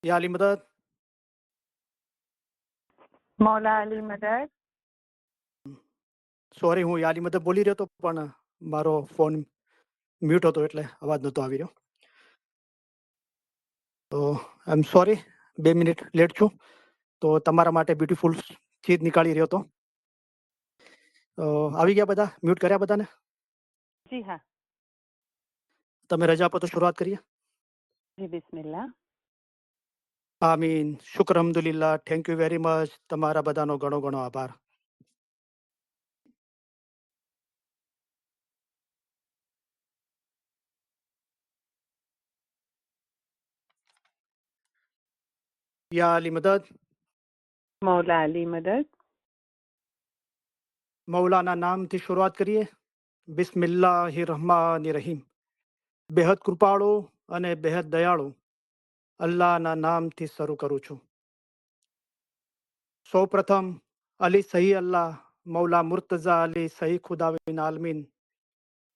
या अली मदद મૌલા અલી મદદ. સોરી હું યા અલી મદદ બોલી રહ્યો હતો પણ મારો ફોન મ્યુટ હતો એટલે અવાજ નહોતો આવી રહ્યો. તો આઈ એમ સોરી 2 મિનિટ લેટ છું. તો તમારા માટે બ્યુટીફુલ ચીજ નીકાળી રહ્યો હતો. આવી ગયા બધા? મ્યુટ કર્યા બધાને? જી હા. તમે રજા આપો તો શરૂઆત કરીએ. જી બિસ્મિલ્લાહ. આમીન. શુક્ર અલ્હમ્દુલિલ્લાહ. Thank you very much. તમારા બધાનો ઘણો ઘણો આભાર. યા અલી મદદ. મૌલા અલી મદદ. મૌલાના નામથી શરૂઆત કરીએ. બિસ્મિલ્લાહિર રહમાનિર રહીમ. બેહદ કૃપાળુ અને બેહદ દયાળુ અલ્લાહના નામથી શરૂ કરું છું. સૌ પ્રથમ અલી સહી અલ્લાહ મૌલા મુર્તઝા અલી સહી ખુદાવિન આલમીન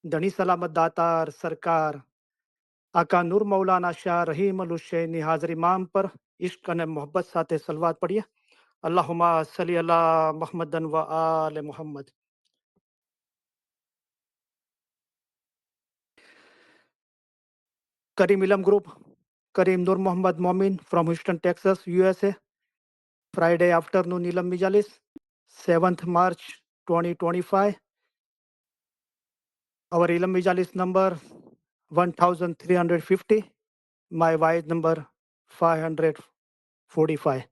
ધણી સલામત દાતાર સરકાર આકા નૂર મૌલાના શાહ રહીમ અલ હુસૈનની હાજરી મામ પર ઇશ્ક અને મોહબ્બત સાથે સલવાત પડીએ. અલ્લાહુમ્મા સલ્લી અલા મુહમ્મદન વ આલે Muhammad. Kareem Ilham Group, Kareem Nur Muhammad Momin from Houston, Texas, USA. Friday afternoon Ilham Mijalis, 7th March 2025. Our Ilham Mijalis number 1350. My wise number 545.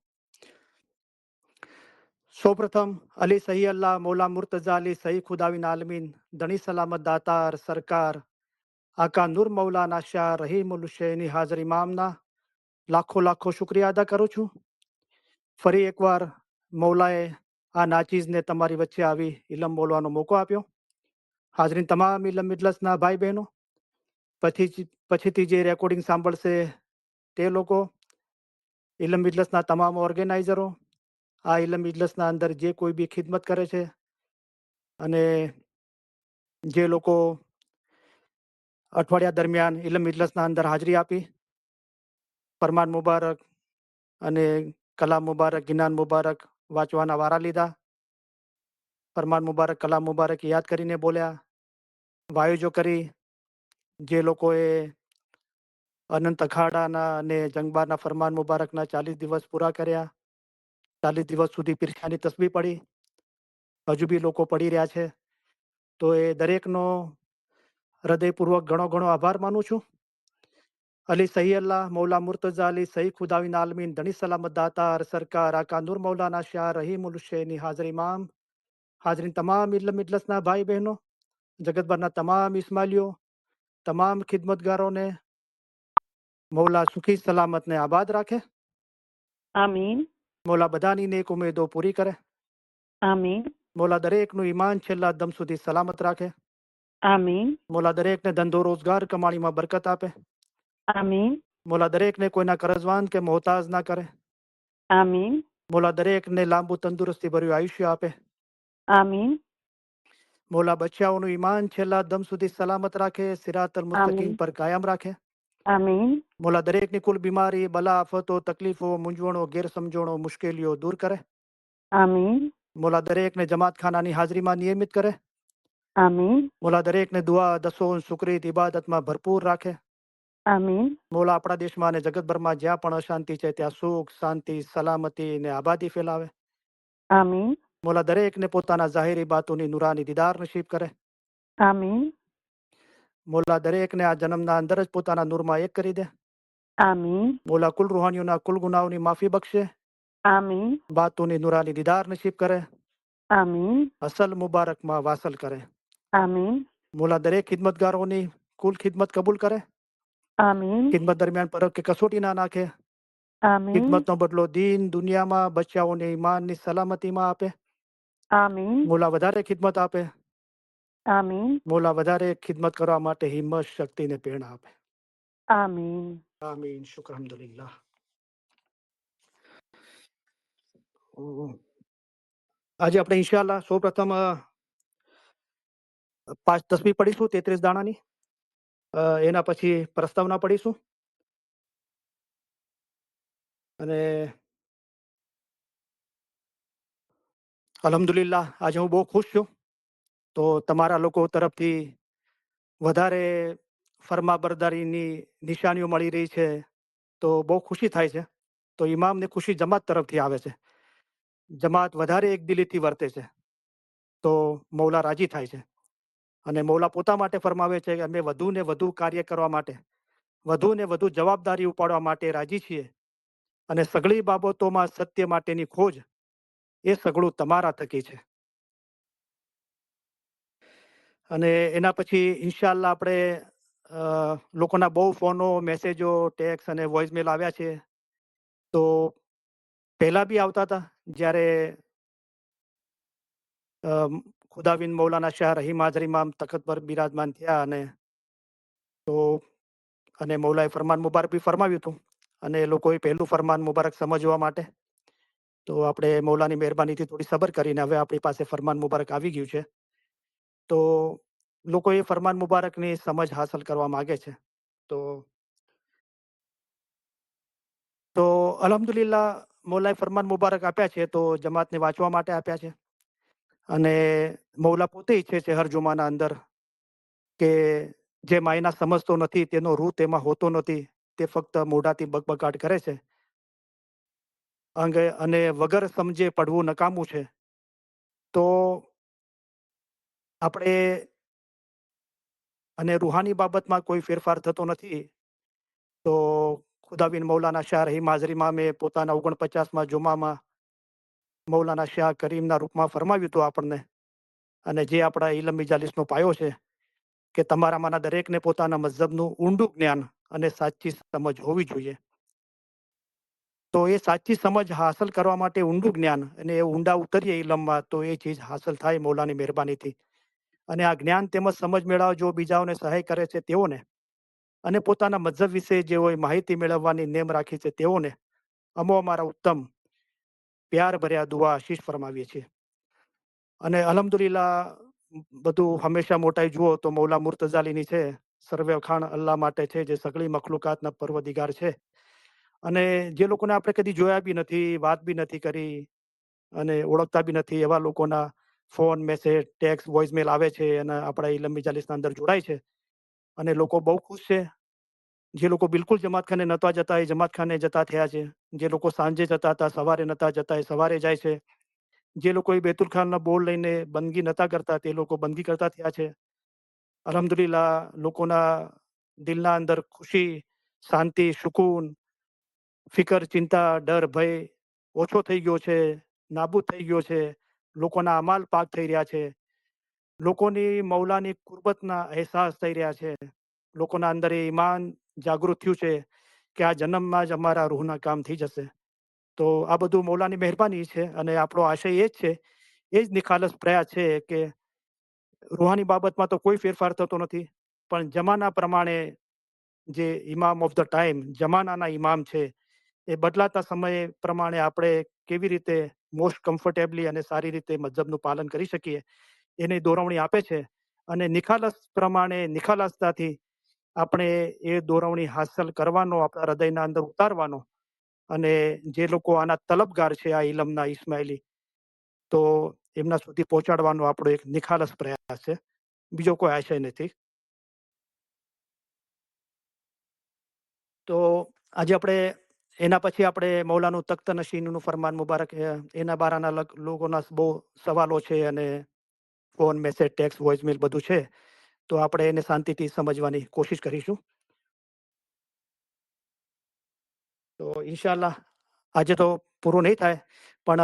સૌપ્રથમ અલી સહી અલ્લાહ મૌલા મુર્તઝા અલી સહી ખુદાવિન આલમીન ધણી સલામત દાતાર સરકાર આકા નૂર મૌલાના શાહ રહીમ ઉલ હુસૈની હાજર ઇમામના લાખો લાખો શુક્રિયા અદા કરું છું. ફરી એકવાર મૌલાએ આ નાચીઝને તમારી વચ્ચે આવી ઇલમ બોલવાનો મોકો આપ્યો. હાજરીન તમામ ઇલમ મિજલસના ભાઈ બહેનો, પછીથી જે રેકોર્ડિંગ સાંભળશે તે લોકો, ઇલમ મિજલસના તમામ ઓર્ગેનાઇઝરો, આ ઇલમ મિજલસના અંદર જે કોઈ બી ખિદમત કરે છે અને જે લોકો અઠવાડિયા દરમિયાન ઇલમ મિજલસના અંદર હાજરી આપી, ફરમાન મુબારક અને કલામ મુબારક, ગિનાન મુબારક વાંચવાના વારા લીધા. ફરમાન મુબારક, કલામ મુબારક યાદ કરીને બોલ્યા, વાયુજો કરી. જે લોકોએ અનંત અખાડાના અને જંગબારના ફરમાન મુબારકના 40 દિવસ પૂરા કર્યા, 40 દિવસ સુધી પીરખાની તસ્બીહ પડી, હજુ બી લોકો પડી રહ્યા છે, તો એ દરેકનો હૃદયપૂર્વક ઘણો ઘણો આભાર માનું છું. અલી સહી અલ્લાહ મૌલા મુર્તઝા અલી સહી ખુદાવિન આલમીન ધણી સલામત દાતાર સરકાર આકા નૂર મૌલાના શાહ રહીમ ઉલ હુસૈની હાજર ઇમામ, હાજરીન તમામ ઇલ્મ મિજલસના ભાઈ બહેનો, જગતભરના તમામ ઇસ્માઇલીઓ, તમામ ખિદમતગારોને મૌલા સુખી સલામતને આબાદ રાખે. આમીન. મૌલા બધાની નેક ઉમેદો પૂરી કરે. આમીન. મૌલા દરેકનું ઈમાન છેલ્લા દમ સુધી સલામત રાખે. આમીન. મૌલા દરેકને ધંધો રોજગાર કમાણીમાં બરકત આપે. આમીન. મૌલા દરેકને કોઈના કરજવાન કે મોહતાજ ના કરે. આમીન. મૌલા દરેકને લાંબુ તંદુરસ્તી ભર્યું આયુષ્ય આપે. આમીન. મૌલા બચ્ચાઓનું ઈમાન છેલ્લા દમ સુધી સલામત રાખે, સિરાતલ મુસ્તકીમ પર કાયમ રાખે. આમીન. મૌલા દરેકની કુલ બીમારી, બલા, આફતો, તકલીફો, મૂંઝવણો, ગેરસમજણો, મુશ્કેલીઓ દૂર કરે. આમીન. મૌલા દરેકને જમાત ખાનાની હાજરીમાં નિયમિત કરે. આમીન. મૌલા દરેકને દુઆ, દસોન, શુક્રિત, ઇબાદતમાં ભરપૂર રાખે. આમીન. મૌલા આપણા દેશમાં અને જગતભરમાં જ્યાં પણ અશાંતિ છે ત્યાં સુખ, શાંતિ, સલામતી અને આબાદી ફેલાવે. આમીન. મૌલા દરેકને પોતાના ઝાહિરી બાતોની નુરાની દીદાર નસીબ કરે. આમીન. મૌલા દરેકને આ જન્મના અંદર જ પોતાના નૂરમાં એક કરી દે. આમીન. મૌલા કુલ રૂહાનીઓના કુલ ગુનાઓની માફી બક્ષે. આમીન. બાતોની નુરાની દીદાર નસીબ કરે. આમીન. અસલ મુબારકમાં વાસલ કરે. આમીન. મૌલા દરેક ખિદમતગારોની કુલ ખિદમત કબૂલ કરે. આમીન. ખિદમત દરમિયાન પર કે કસોટી ના નાખે. આમીન. ખિદમતનો બદલો દીન દુનિયામાં બચ્ચાઓને ઈમાનની સલામતીમાં આપે. આમીન. મૌલા વધારે ખિદમત આપે. આમીન. મૌલા વધારે ખિદમત કરવા માટે હિંમત, શક્તિને પ્રેરણા આપે. આમીન. આમીન. શુક્ર અલ્હમ્દુલિલ્લાહ. આજે આપણે ઇન્શાઅલ્લાહ સૌ પ્રથમ 5 તસ્બીહ પડીશું 33 દાણાની. એના પછી પ્રસ્તાવના પડીશું. અને અલ્હમ્દુલિલ્લાહ આજે હું બહુ ખુશ છું. તો તમારા લોકો તરફથી વધારે ફરમાબરદારીની નિશાનીઓ મળી રહી છે, તો બહુ ખુશી થાય છે. તો ઇમામની ખુશી જમાત તરફથી આવે છે. જમાત વધારે એકદિલીથી વર્તે છે, તો મૌલા રાજી થાય છે. અને મૌલા પોતા માટે ફરમાવે છે કે અમે વધુ ને વધુ કાર્ય કરવા માટે, વધુ ને વધુ જવાબદારી ઉપાડવા માટે રાજી છીએ. અને સઘળી બાબતોમાં સત્ય માટેની ખોજ એ સઘળું તમારા થકી છે. અને એના પછી ઇન્શાઅલ્લાહ આપણે લોકોના બહુ ફોનો, મેસેજો, ટેક્સ અને વોઇસમેલ આવ્યા છે. તો પહેલા બી આવતા હતા જ્યારે ખુદાબિન મૌલાના શાહ રહીમ હાજરી ઇમામ તખત પર બિરાજમાન થયા. તો અને મૌલાએ ફરમાન મુબારક બી ફરમાવ્યું હતું. અને લોકોએ પહેલું ફરમાન મુબારક સમજવા માટે તો આપણે મૌલાની મહેરબાનીથી થોડી સબર કરીને હવે આપણી પાસે ફરમાન મુબારક આવી ગયું છે. તો લોકો એ ફરમાન મુબારકની સમજ હાંસલ કરવા માગે છે. તો તો અલ્હમ્દુલિલ્લાહ મૌલાએ ફરમાન મુબારક આપ્યા છે તો જમાતને વાંચવા માટે આપ્યા છે. અને મૌલા પોતે ઈચ્છે છે હર જુમાના અંદર કે જે માયના સમજતો નથી તેનો રૂહ તેમાં હોતો નથી, તે ફક્ત મોઢાથી બકબકાટ કરે છે. અંગે અને વગર સમજે પડવું નકામું છે. તો આપણે અને રૂહાની બાબતમાં કોઈ ફેરફાર થતો નથી. તો ખુદાબિન મૌલાના શાહ રહીમ હાજરી ઇમામે પોતાના 49માં જુમામાં મૌલાના શાહ કરીમના રૂપમાં ફરમાવ્યું હતું આપણને. અને જે આપણા ઇલમ મિજાલિસનો પાયો છે કે તમારામાંના દરેકને પોતાના મઝહબનું ઊંડું જ્ઞાન અને સાચી સમજ હોવી જોઈએ. તો એ સાચી સમજ હાંસલ કરવા માટે ઊંડું જ્ઞાન અને એ ઊંડા ઉતરીએ ઇલમમાં તો એ ચીજ હાંસલ થાય મૌલાની મહેરબાનીથી. અને આ જ્ઞાન તેમજ સમજ મેળવવા જો બીજાઓને સહાય કરે છે તેઓને, અને પોતાના મઝહબ વિશે જેઓએ માહિતી મેળવવાની નેમ રાખી છે તેઓને અમારા ઉત્તમ પ્યાર ભર્યા દુઆ આશીષ ફરમાવીએ છીએ. અને અલ્હમ્દુલિલ્લાહ બધું હંમેશા મોટાઈ જુઓ તો મૌલા મુર્તઝાલીની છે. સર્વે વખાણ અલ્લાહ માટે છે જે સગળી મખલુકાતના પરવદિગાર છે. અને જે લોકોને આપણે કદી જોયા બી નથી, વાત બી નથી કરી અને ઓળખતા બી નથી એવા લોકોના ફોન, મેસેજ, ટેક્સ, વોઇસમેલ આવે છે અને આપણા ઇલમ મિજાલિસના અંદર જોડાય છે. અને લોકો બહુ ખુશ છે. જે લોકો બિલકુલ જમાતખાને નહોતા જતા એ જમાતખાને જતા થયા છે. જે લોકો સાંજે જતા હતા સવારે નહોતા જતા એ સવારે જાય છે. જે લોકો બેતુલ ખાનના બોર્ડ લઈને બંદગી નહોતા કરતા તે લોકો બંદગી કરતા થયા છે. અલ્હમ્દુલિલ્લાહ લોકોના દિલના અંદર ખુશી, શાંતિ, સુકૂન, ફિકર, ચિંતા, ડર, ભય ઓછો થઈ ગયો છે, નાબૂદ થઈ ગયો છે. લોકોના અમાલ પાક થઈ રહ્યા છે. લોકોની મૌલાની કુરબતના અહેસાસ થઈ રહ્યા છે. લોકોના અંદર એ ઈમાન જાગૃત થયું છે કે આ જન્મમાં જ અમારા રૂહના કામ થઈ જશે. તો આ બધું મૌલાની મહેરબાની છે અને આપણો આશય એ જ છે, એ જ નિખાલસ પ્રયાસ છે કે રૂહાની બાબતમાં તો કોઈ ફેરફાર થતો નથી, પણ જમાના પ્રમાણે જે ઇમામ ઓફ ધ ટાઈમ, જમાનાના ઇમામ છે, એ બદલાતા સમય પ્રમાણે આપણે કેવી રીતે મોસ્ટ કમ્ફર્ટેબલી અને સારી રીતે મઝહબનું પાલન કરી શકીએ એની દોરવણી આપે છે. અને નિખાલસ પ્રમાણે નિખાલસતાથી આપણે એ દોરવણી હાંસલ કરવાનો, આપણા હૃદયના અંદર ઉતારવાનો. અને જે લોકો આના તલબગાર છે આ ઇલમના ઇસ્માઇલી, તો એમના સુધી પહોંચાડવાનો આપણો એક નિખાલસ પ્રયાસ છે, બીજો કોઈ આશય નથી. તો આજે આપણે એના પછી આપણે મૌલાનું તખ્ત નશીનનું ફરમાન મુબારક એના બારાના લોકોના બહુ સવાલો છે અને ફોન, મેસેજ, ટેક્સ, વોઇસમેલ બધું છે. તો આપણે એને શાંતિથી સમજવાની કોશિશ કરીશું. તો ઇન્શાલ્લાહ આજે તો પૂરું નહીં થાય, પણ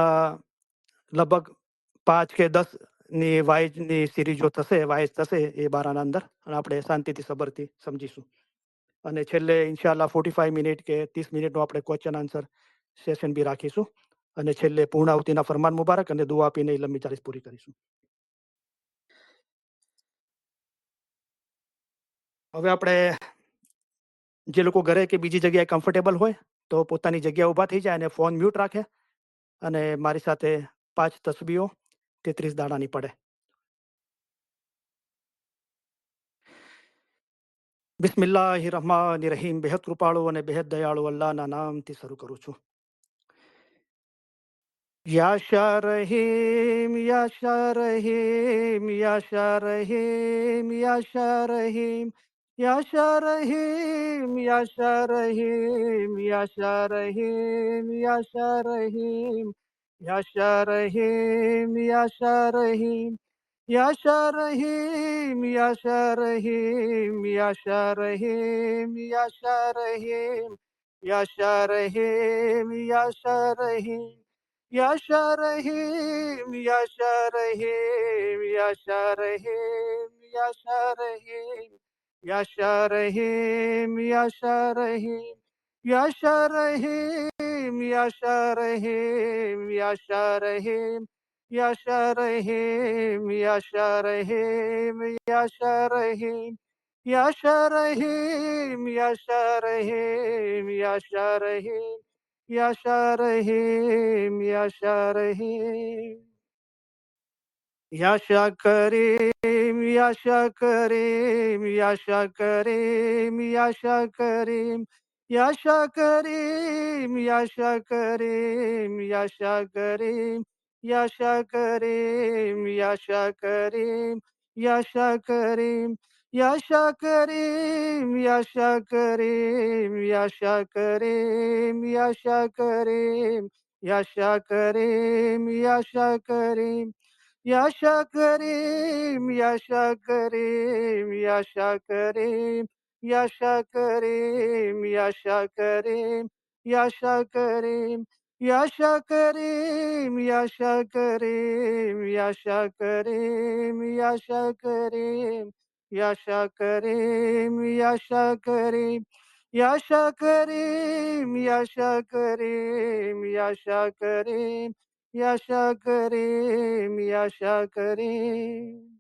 લગભગ 5 કે 10 ની વાઇઝની સિરીઝો થશે, વાઇઝ થશે એ બારાના અંદર, અને આપણે શાંતિથી સબરથી સમજીશું. અને છેલ્લે ઇન્શાલ્લાહ 45 મિનિટ કે 30 મિનિટનો આપણે ક્વેશ્ચન આન્સર સેશન બી રાખીશું. અને છેલ્લે પૂર્ણાહુતિના ફરમાન મુબારક અને દુઆ આપીને લંબી ચાલીસ પૂરી કરીશું. હવે આપણે જે લોકો ઘરે કે બીજી જગ્યાએ કમ્ફર્ટેબલ હોય તો પોતાની જગ્યા ઊભા થઈ જાય અને ફોન મ્યુટ રાખે અને મારી સાથે 5 તસ્બીઓ 33 દાડાની પડે. બિસ્મિલ્લાહિર રહમાનિર રહીમ. બેહદ કૃપાળુ અને બેહદ દયાળુ અલ્લાહના નામથી શરૂ કરું છું. या शारहीम या शारहीम या शारहीम या शारहीम या शारहीम या शारहीम या शारहीम या शारहीम या शारहीम या शारहीम या शारहीम या शारहीम या शारहीम या शारहीम या शारहीम या शारहीम Yasha Rahim, Yasha Rahim, Yasha Rahim, Yasha Rahim, Yasha Rahim, Yasha Rahim, Yasha Rahim, Yasha Rahim, Yasha Rahim, Yasha Rahim, Yasha Rahim, Yasha Rahim. Yasha Rahim, Yasha Rahim, Yasha Rahim. Yasha Rahim, Yasha Rahim. Yasha Karim, Yasha Karim, Yasha Karim, Yasha Karim. Yasha Karim, Yasha Karim, Yasha Karim. Yasha Karim, Yasha Karim, Yasha Karim. Yasha Karim, Yasha Karim, Yasha Karim, Yasha Karim, Yasha Karim, Yasha Karim. Yasha Karim, Yasha Karim, Yasha Karim, Yasha Karim, Yasha Karim, Yasha Karim, Yasha Karim, Yasha Karim, Yasha Karim, Yasha Karim, Yasha Karim, Yasha Karim, Yasha Karim, Yasha Karim, Yasha Karim. Yasha Karim, Yasha Karim.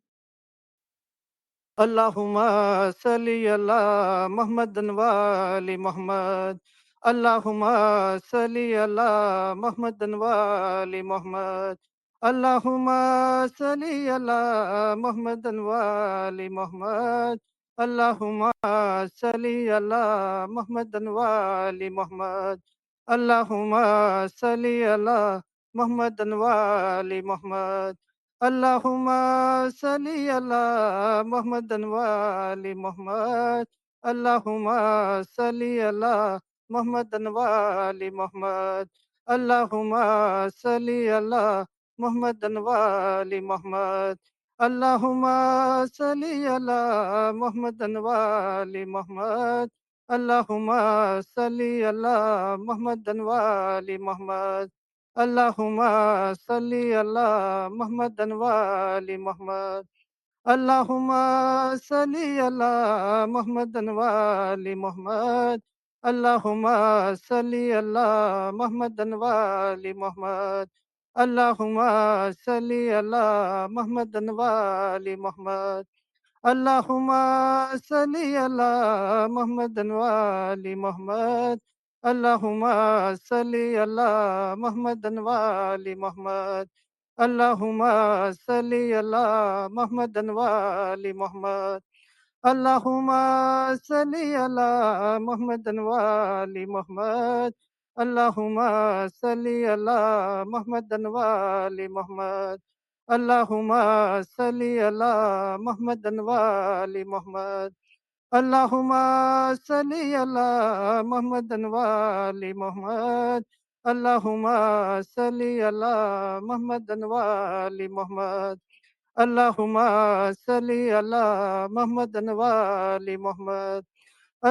Allahumma salli ala Muhammadin wa ali Muhammad. Allahumma salli ala Muhammadin wa ali Muhammad. Allahumma salli ala Muhammadin wa ali Muhammad. Allahumma salli ala Muhammadin wa ali Muhammad. Allahumma salli ala Muhammadin wa ali Muhammad. Allahumma salli ala Muhammadin wa ali Muhammad. Allahumma salli ala Muhammadin wa ali Muhammad. Allahumma salli ala Muhammadin wa ali Muhammad. Allahumma salli ala Muhammadin wa ali Muhammad. Allahumma salli ala Muhammadin wa ali Muhammad. Allahumma salli ala Muhammadin wa ali Muhammad. Allahumma salli ala Muhammadin wa ali Muhammad. Allahumma salli ala Muhammadin wa ali Muhammad. Allahumma salli ala Muhammadin wa ali Muhammad. Allahumma salli ala Muhammadin wa ali Muhammad. Allahumma salli ala Muhammadin wa ali Muhammad. Allahumma salli ala Muhammadin wa ali Muhammad. Allahumma salli ala Muhammadin wa ali Muhammad. Allahumma salli ala Muhammadin wa ali Muhammad. Allahumma salli ala Muhammadin wa ali Muhammad. Allahumma salli ala Muhammadin wa ali Muhammad. Allahumma salli ala Muhammadin wa ali Muhammad. Allahumma salli ala Muhammadin wa ali Muhammad.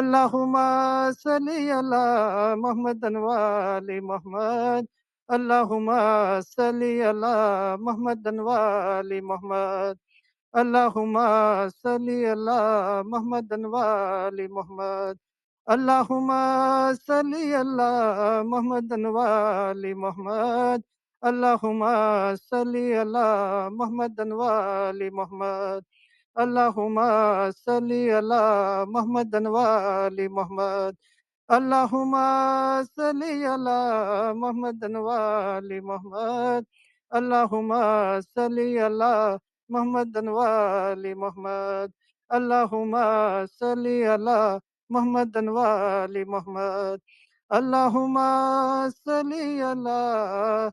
Allahumma salli ala Muhammadin wa ali Muhammad. Allahumma salli ala Muhammadin wa ali Muhammad. Allahumma salli ala Muhammadin wa ali Muhammad. Allahumma salli ala Muhammadin wa ali Muhammad. Allahumma salli ala Muhammadin wa ali Muhammad. Allahumma salli ala Muhammadin wa ali Muhammad. Allahumma salli ala Muhammadin wa ali Muhammad. Allahumma salli ala Muhammadin wa ali Muhammad. Allahumma salli ala Muhammadin wa ali Muhammad. Allahumma salli ala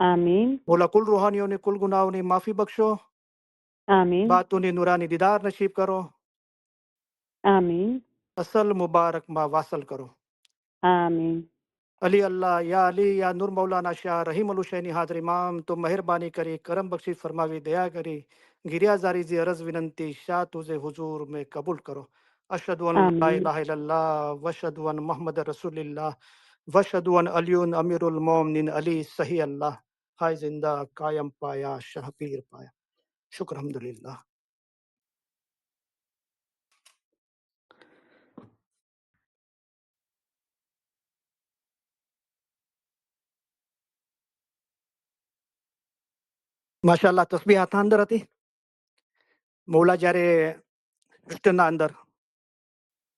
આમીન. મોલા કુલ રૂહાનીઓને કુલ ગુનાહોની માફી બક્ષો. આમીન. બાતુની નુરાની દીદાર નસીબ કરો. આમીન. અસલ મુબારકમાં વાસલ કરો. આમીન. અલી અલી યા નૂર મૌલાના શાહ રહીમ અલ હુસૈની હાજર ઇમામ તો મહેરબાની કરી કરમ બક્ષી ફરમાવી દયા કરી ગિરિયાજારી જી અરજ વિનંતી શાહ તુઝે હુજૂર में कबूल करो अशहदु अन ला આમીન. इलाहा इल्लल्लाह वशहदु अन मोहम्मद रसूलुल्लाह वशहदु अन अलीउन अमीरुल मोमिनीन अली सही अल्लाह हाय जिंदा कायम पाया शाह पीर पाया शुक्र अल्हम्दुलिल्लाह. માશાઅલ્લાહ તસ્બીહ હાથના અંદર હતી. મૌલા જ્યારે હ્યુસ્ટનના અંદર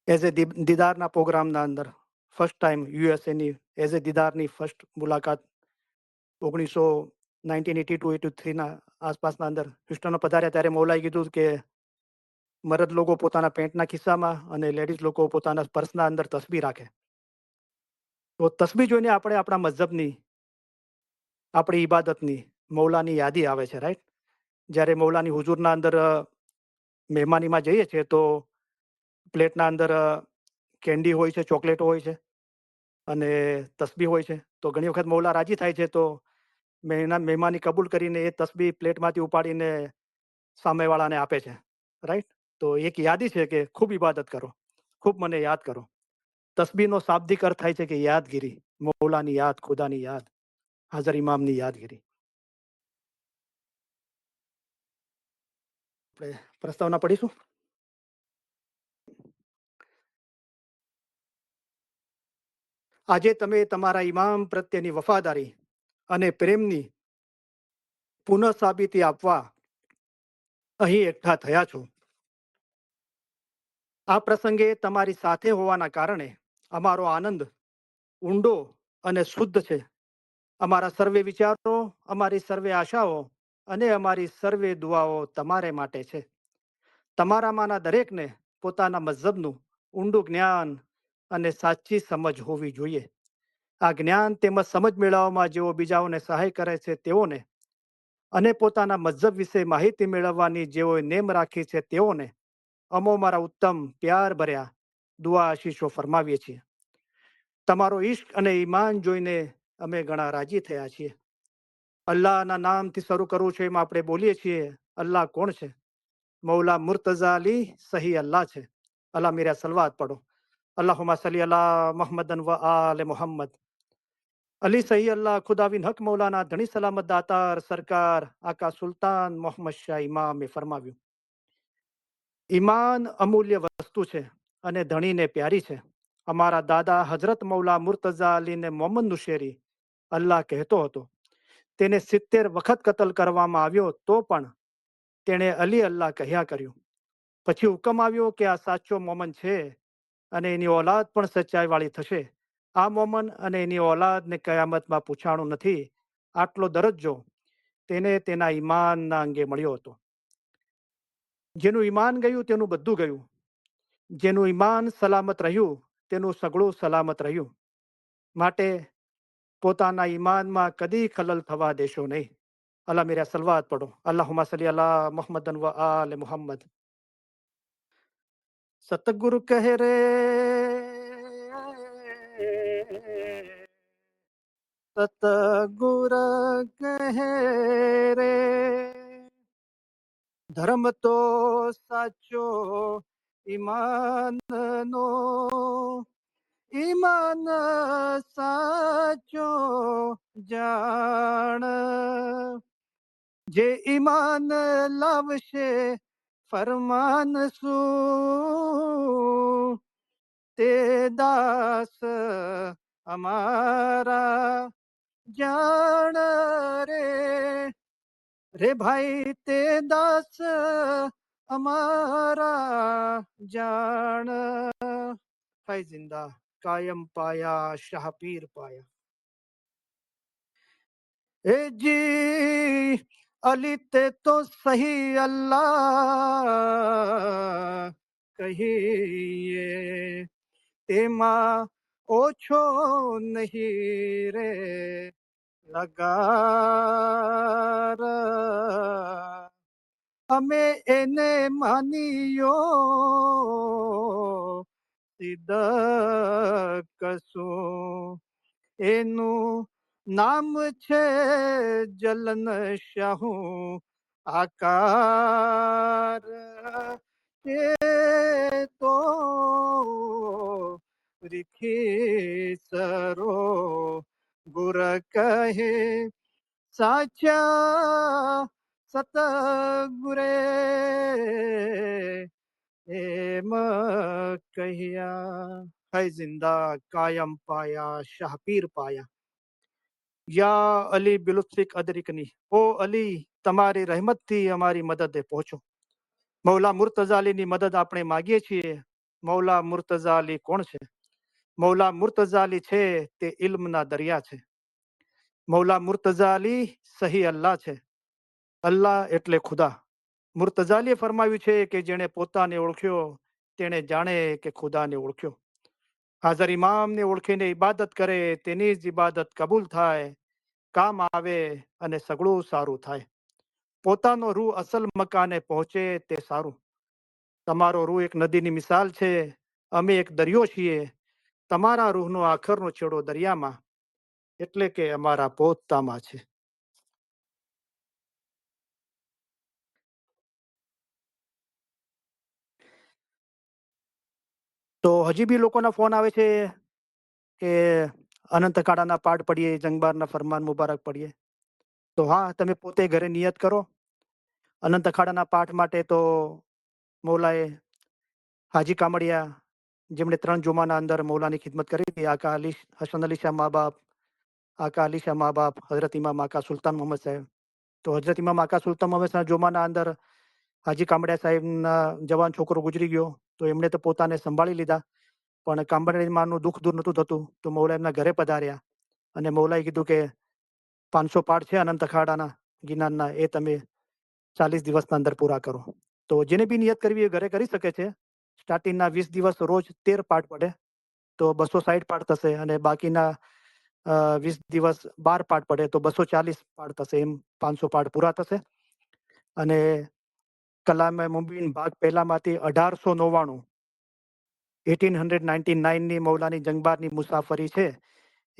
એઝ એ દીદારના પ્રોગ્રામના અંદર ફર્સ્ટ ટાઈમ યુએસએની એઝ એ દીદારની ફર્સ્ટ મુલાકાત 1982-83ના આસપાસના અંદર હ્યુસ્ટનમાં પધાર્યા ત્યારે મૌલાએ કીધું કે મર્દ લોકો પોતાના પેન્ટના ખિસ્સામાં અને લેડીઝ લોકો પોતાના પર્સના અંદર તસ્બીહ રાખે. તો તસ્બીહ જોઈને આપણે આપણા મઝહબની આપણી ઇબાદતની મૌલાની યાદી આવે છે, રાઈટ. જ્યારે મૌલાની હુજૂરના અંદર મહેમાનીમાં જઈએ છીએ તો પ્લેટના અંદર કેન્ડી હોય છે, ચોકલેટો હોય છે અને તસ્બીહ હોય છે. તો ઘણી વખત મૌલા રાજી થાય છે તો મહેમાની કબૂલ કરીને એ તસ્બીહ પ્લેટમાંથી ઉપાડીને સામેવાળાને આપે છે, રાઈટ. તો એક યાદી છે કે ખૂબ ઇબાદત કરો, ખૂબ મને યાદ કરો. તસ્બીહનો શાબ્દિક અર્થ થાય છે કે યાદગીરી, મૌલાની યાદ, ખુદાની યાદ, હાજર ઇમામની યાદગીરી. આપણે પ્રસ્તાવના પઢીશું. આજે તમે તમારા ઇમામ પ્રત્યેની વફાદારી અને પ્રેમની પુનઃ સાબિતી આપવા અહીં એકઠા થયા છો. આ પ્રસંગે તમારી સાથે હોવાના કારણે અમારો આનંદ ઊંડો અને શુદ્ધ છે. અમારા સર્વે વિચારો, અમારી સર્વે આશાઓ અને અમારી સર્વે દુઆઓ તમારે માટે છે. તમારામાંના દરેકને પોતાના મઝહબનું ઊંડું જ્ઞાન અને સાચી સમજ હોવી જોઈએ. આ જ્ઞાન તેમજ સમજ મેળવવામાં જેઓ બીજાઓને સહાય કરે છે તેઓને અને પોતાના મઝહબ વિશે માહિતી મેળવવાની જેઓએ નેમ રાખી છે તેઓને અમો મારા ઉત્તમ પ્યાર ભર્યા દુઆ આશીષો ફરમાવીએ છીએ. તમારો ઈશ્ક અને ઈમાન જોઈને અમે ઘણા રાજી થયા છીએ. અલ્લાહના નામથી શરૂ કરવું છે એમ આપણે બોલીએ છીએ. અલ્લાહ કોણ છે? મૌલા મુર્તઝા અલી સહી અલ્લાહ છે. અલ્લાહ મેરા સલવાત પઢો. અલ્લાहुम्मा सल्ली अला मोहम्मदन व आले मोहम्मद. અલી સહી અલ્લાહ ખુદાવિન હક મૌલાના ધણી સલામત દાતાર સરકાર આકા સુલતાન મોહમ્મદ શાહ ઇમામે ફરમાવ્યું, ઈમાન અમૂલ્ય વસ્તુ છે અને ધણીને પ્યારી છે. અમારા દાદા હજરત મૌલા મુર્તઝા અલીને મોહમ્મદ નુશેરી અલ્લાહ કહેતો હતો. તેને 70 વખત કતલ કરવામાં આવ્યો તો પણ તેણે અલી અલ્લાહ કહ્યા કર્યું. પછી હુકમ આવ્યો કે આ સાચો મોમન છે અને એની ઓલાદ પણ સચ્ચાઈ વાળી થશે. આ મોમન અને એની ઓલાદને કયામતમાં પૂછાણું નથી. આટલો દરજ્જો તેને તેના ઈમાનના અંગે મળ્યો હતો. જેનું ઈમાન ગયું તેનું બધું ગયું. જેનું ઈમાન સલામત રહ્યું તેનું સગળું સલામત રહ્યું. માટે પોતાના ઈમાનમાં કદી ખલલ થવા દેશો નહીં. અલ્લાહ મેરા સલવાત પઢો. અલ્લાहुम्मा सल्ली अला मोहम्मदन व आले मोहम्मद. સતગુરુ કહે રે સતગુર કહે રે ધર્મ તો સાચો ઈમાનનો, ઈમાન સાચો જાણ. જે ઈમાન લાવશે ફરમાન શું તે દાસ અમારા જાણ રે. રે ભાઈ તે દાસ અમારા જાણ. હાય જિંદા કાયમ પાયા શાહ પીર પાયા. ए जी अली ते तो सही अल्लाह कहिए तेमा ओछो नहीं रे લગાર અમે એને માનિયો સિદ્ધ કશું એનું નામ છે જલન શાહુ આકાર એ તો રીખી સરો ગુર કહે સાચા સતગુરે એમ કહ્યા હૈ જિંદા કાયમ પાયા શાહપીર પાયા યા અલી બિલુત્ફિક અદરિકની ઓ અલી તમારી રહેમતથી અમારી મદદે પહોંચો. મૌલા મુર્તઝા અલીની મદદ આપણે માગીએ છીએ. મૌલા મુર્તઝા અલી કોણ છે? મૌલા મુર્તઝા અલી છે તે ઇલ્મના દરિયા છે. મૌલા મુર્તઝા અલી સહી અલ્લાહ છે. અલ્લાહ એટલે ખુદા. મુર્તઝા અલીએ ફરમાવ્યું છે કે જેણે પોતાને ઓળખ્યો તેણે જાણે કે ખુદાને ઓળખ્યો. હાજર ઇમામને ઓળખીને ઇબાદત કરે તેની જ ઇબાદત કબૂલ થાય, કામ આવે અને સગળું સારું થાય. પોતાનો રૂહ અસલ મકાને પહોંચે તે સારું. તમારો રૂહ એક નદીની મિસાલ છે. અમે એક દરિયો છીએ. તમારા રૂહનો આખરનો છેડો દરિયામાં એટલે કે અમારા પોતામાં છે. તો હજી બી લોકોના ફોન આવે છે કે અનંત કાળાના પાઠ પડીએ, જંગબારના ફરમાન મુબારક પડીએ. તો હા, તમે પોતે ઘરે નિયત કરો. અનંત અખાડાના પાઠ માટે તો મૌલાએ હાજી કામડિયા, જેમણે 3 જુમાના અંદર મૌલાની ખિદમત કરી હતી, આકા અલી હસન અલી શાહ મા બાપ, આકા અલી શાહ મા બાપ, હજરત ઇમામ આકા સુલતાન મોહમ્મદ સાહેબ. તો હજરત ઇમામ આકા સુલતાન મોહમ્મદ સાહેબ જુમાના અંદર હાજી કામડિયા સાહેબના જવાન છોકરો ગુજરી ગયો, તો એમણે તો પોતાને સંભાળી લીધા. પણ કામડિયાનું દુઃખ દૂર નહોતું થતું, તો મૌલા એમના ઘરે પધાર્યા અને મૌલાએ કીધું કે 500 પાઠ છે અનંત અખાડાના ગિરનારના, એ તમે 40 દિવસના અંદર પૂરા કરો. તો જેને બી નિયત કરવી એ ઘરે કરી શકે છે. સ્ટાર્ટિંગના 20 દિવસ રોજ 13 પાઠ પડે તો 260 પાઠ થશે, અને બાકીના 20 દિવસ 12 પાઠ પડે તો 240 પાઠ થશે. એમ 500 પાઠ પૂરા થશે. અને કલામે મુબીન ભાગ પહેલામાંથી 1899 1899ની મૌલાની જંગબારની મુસાફરી છે.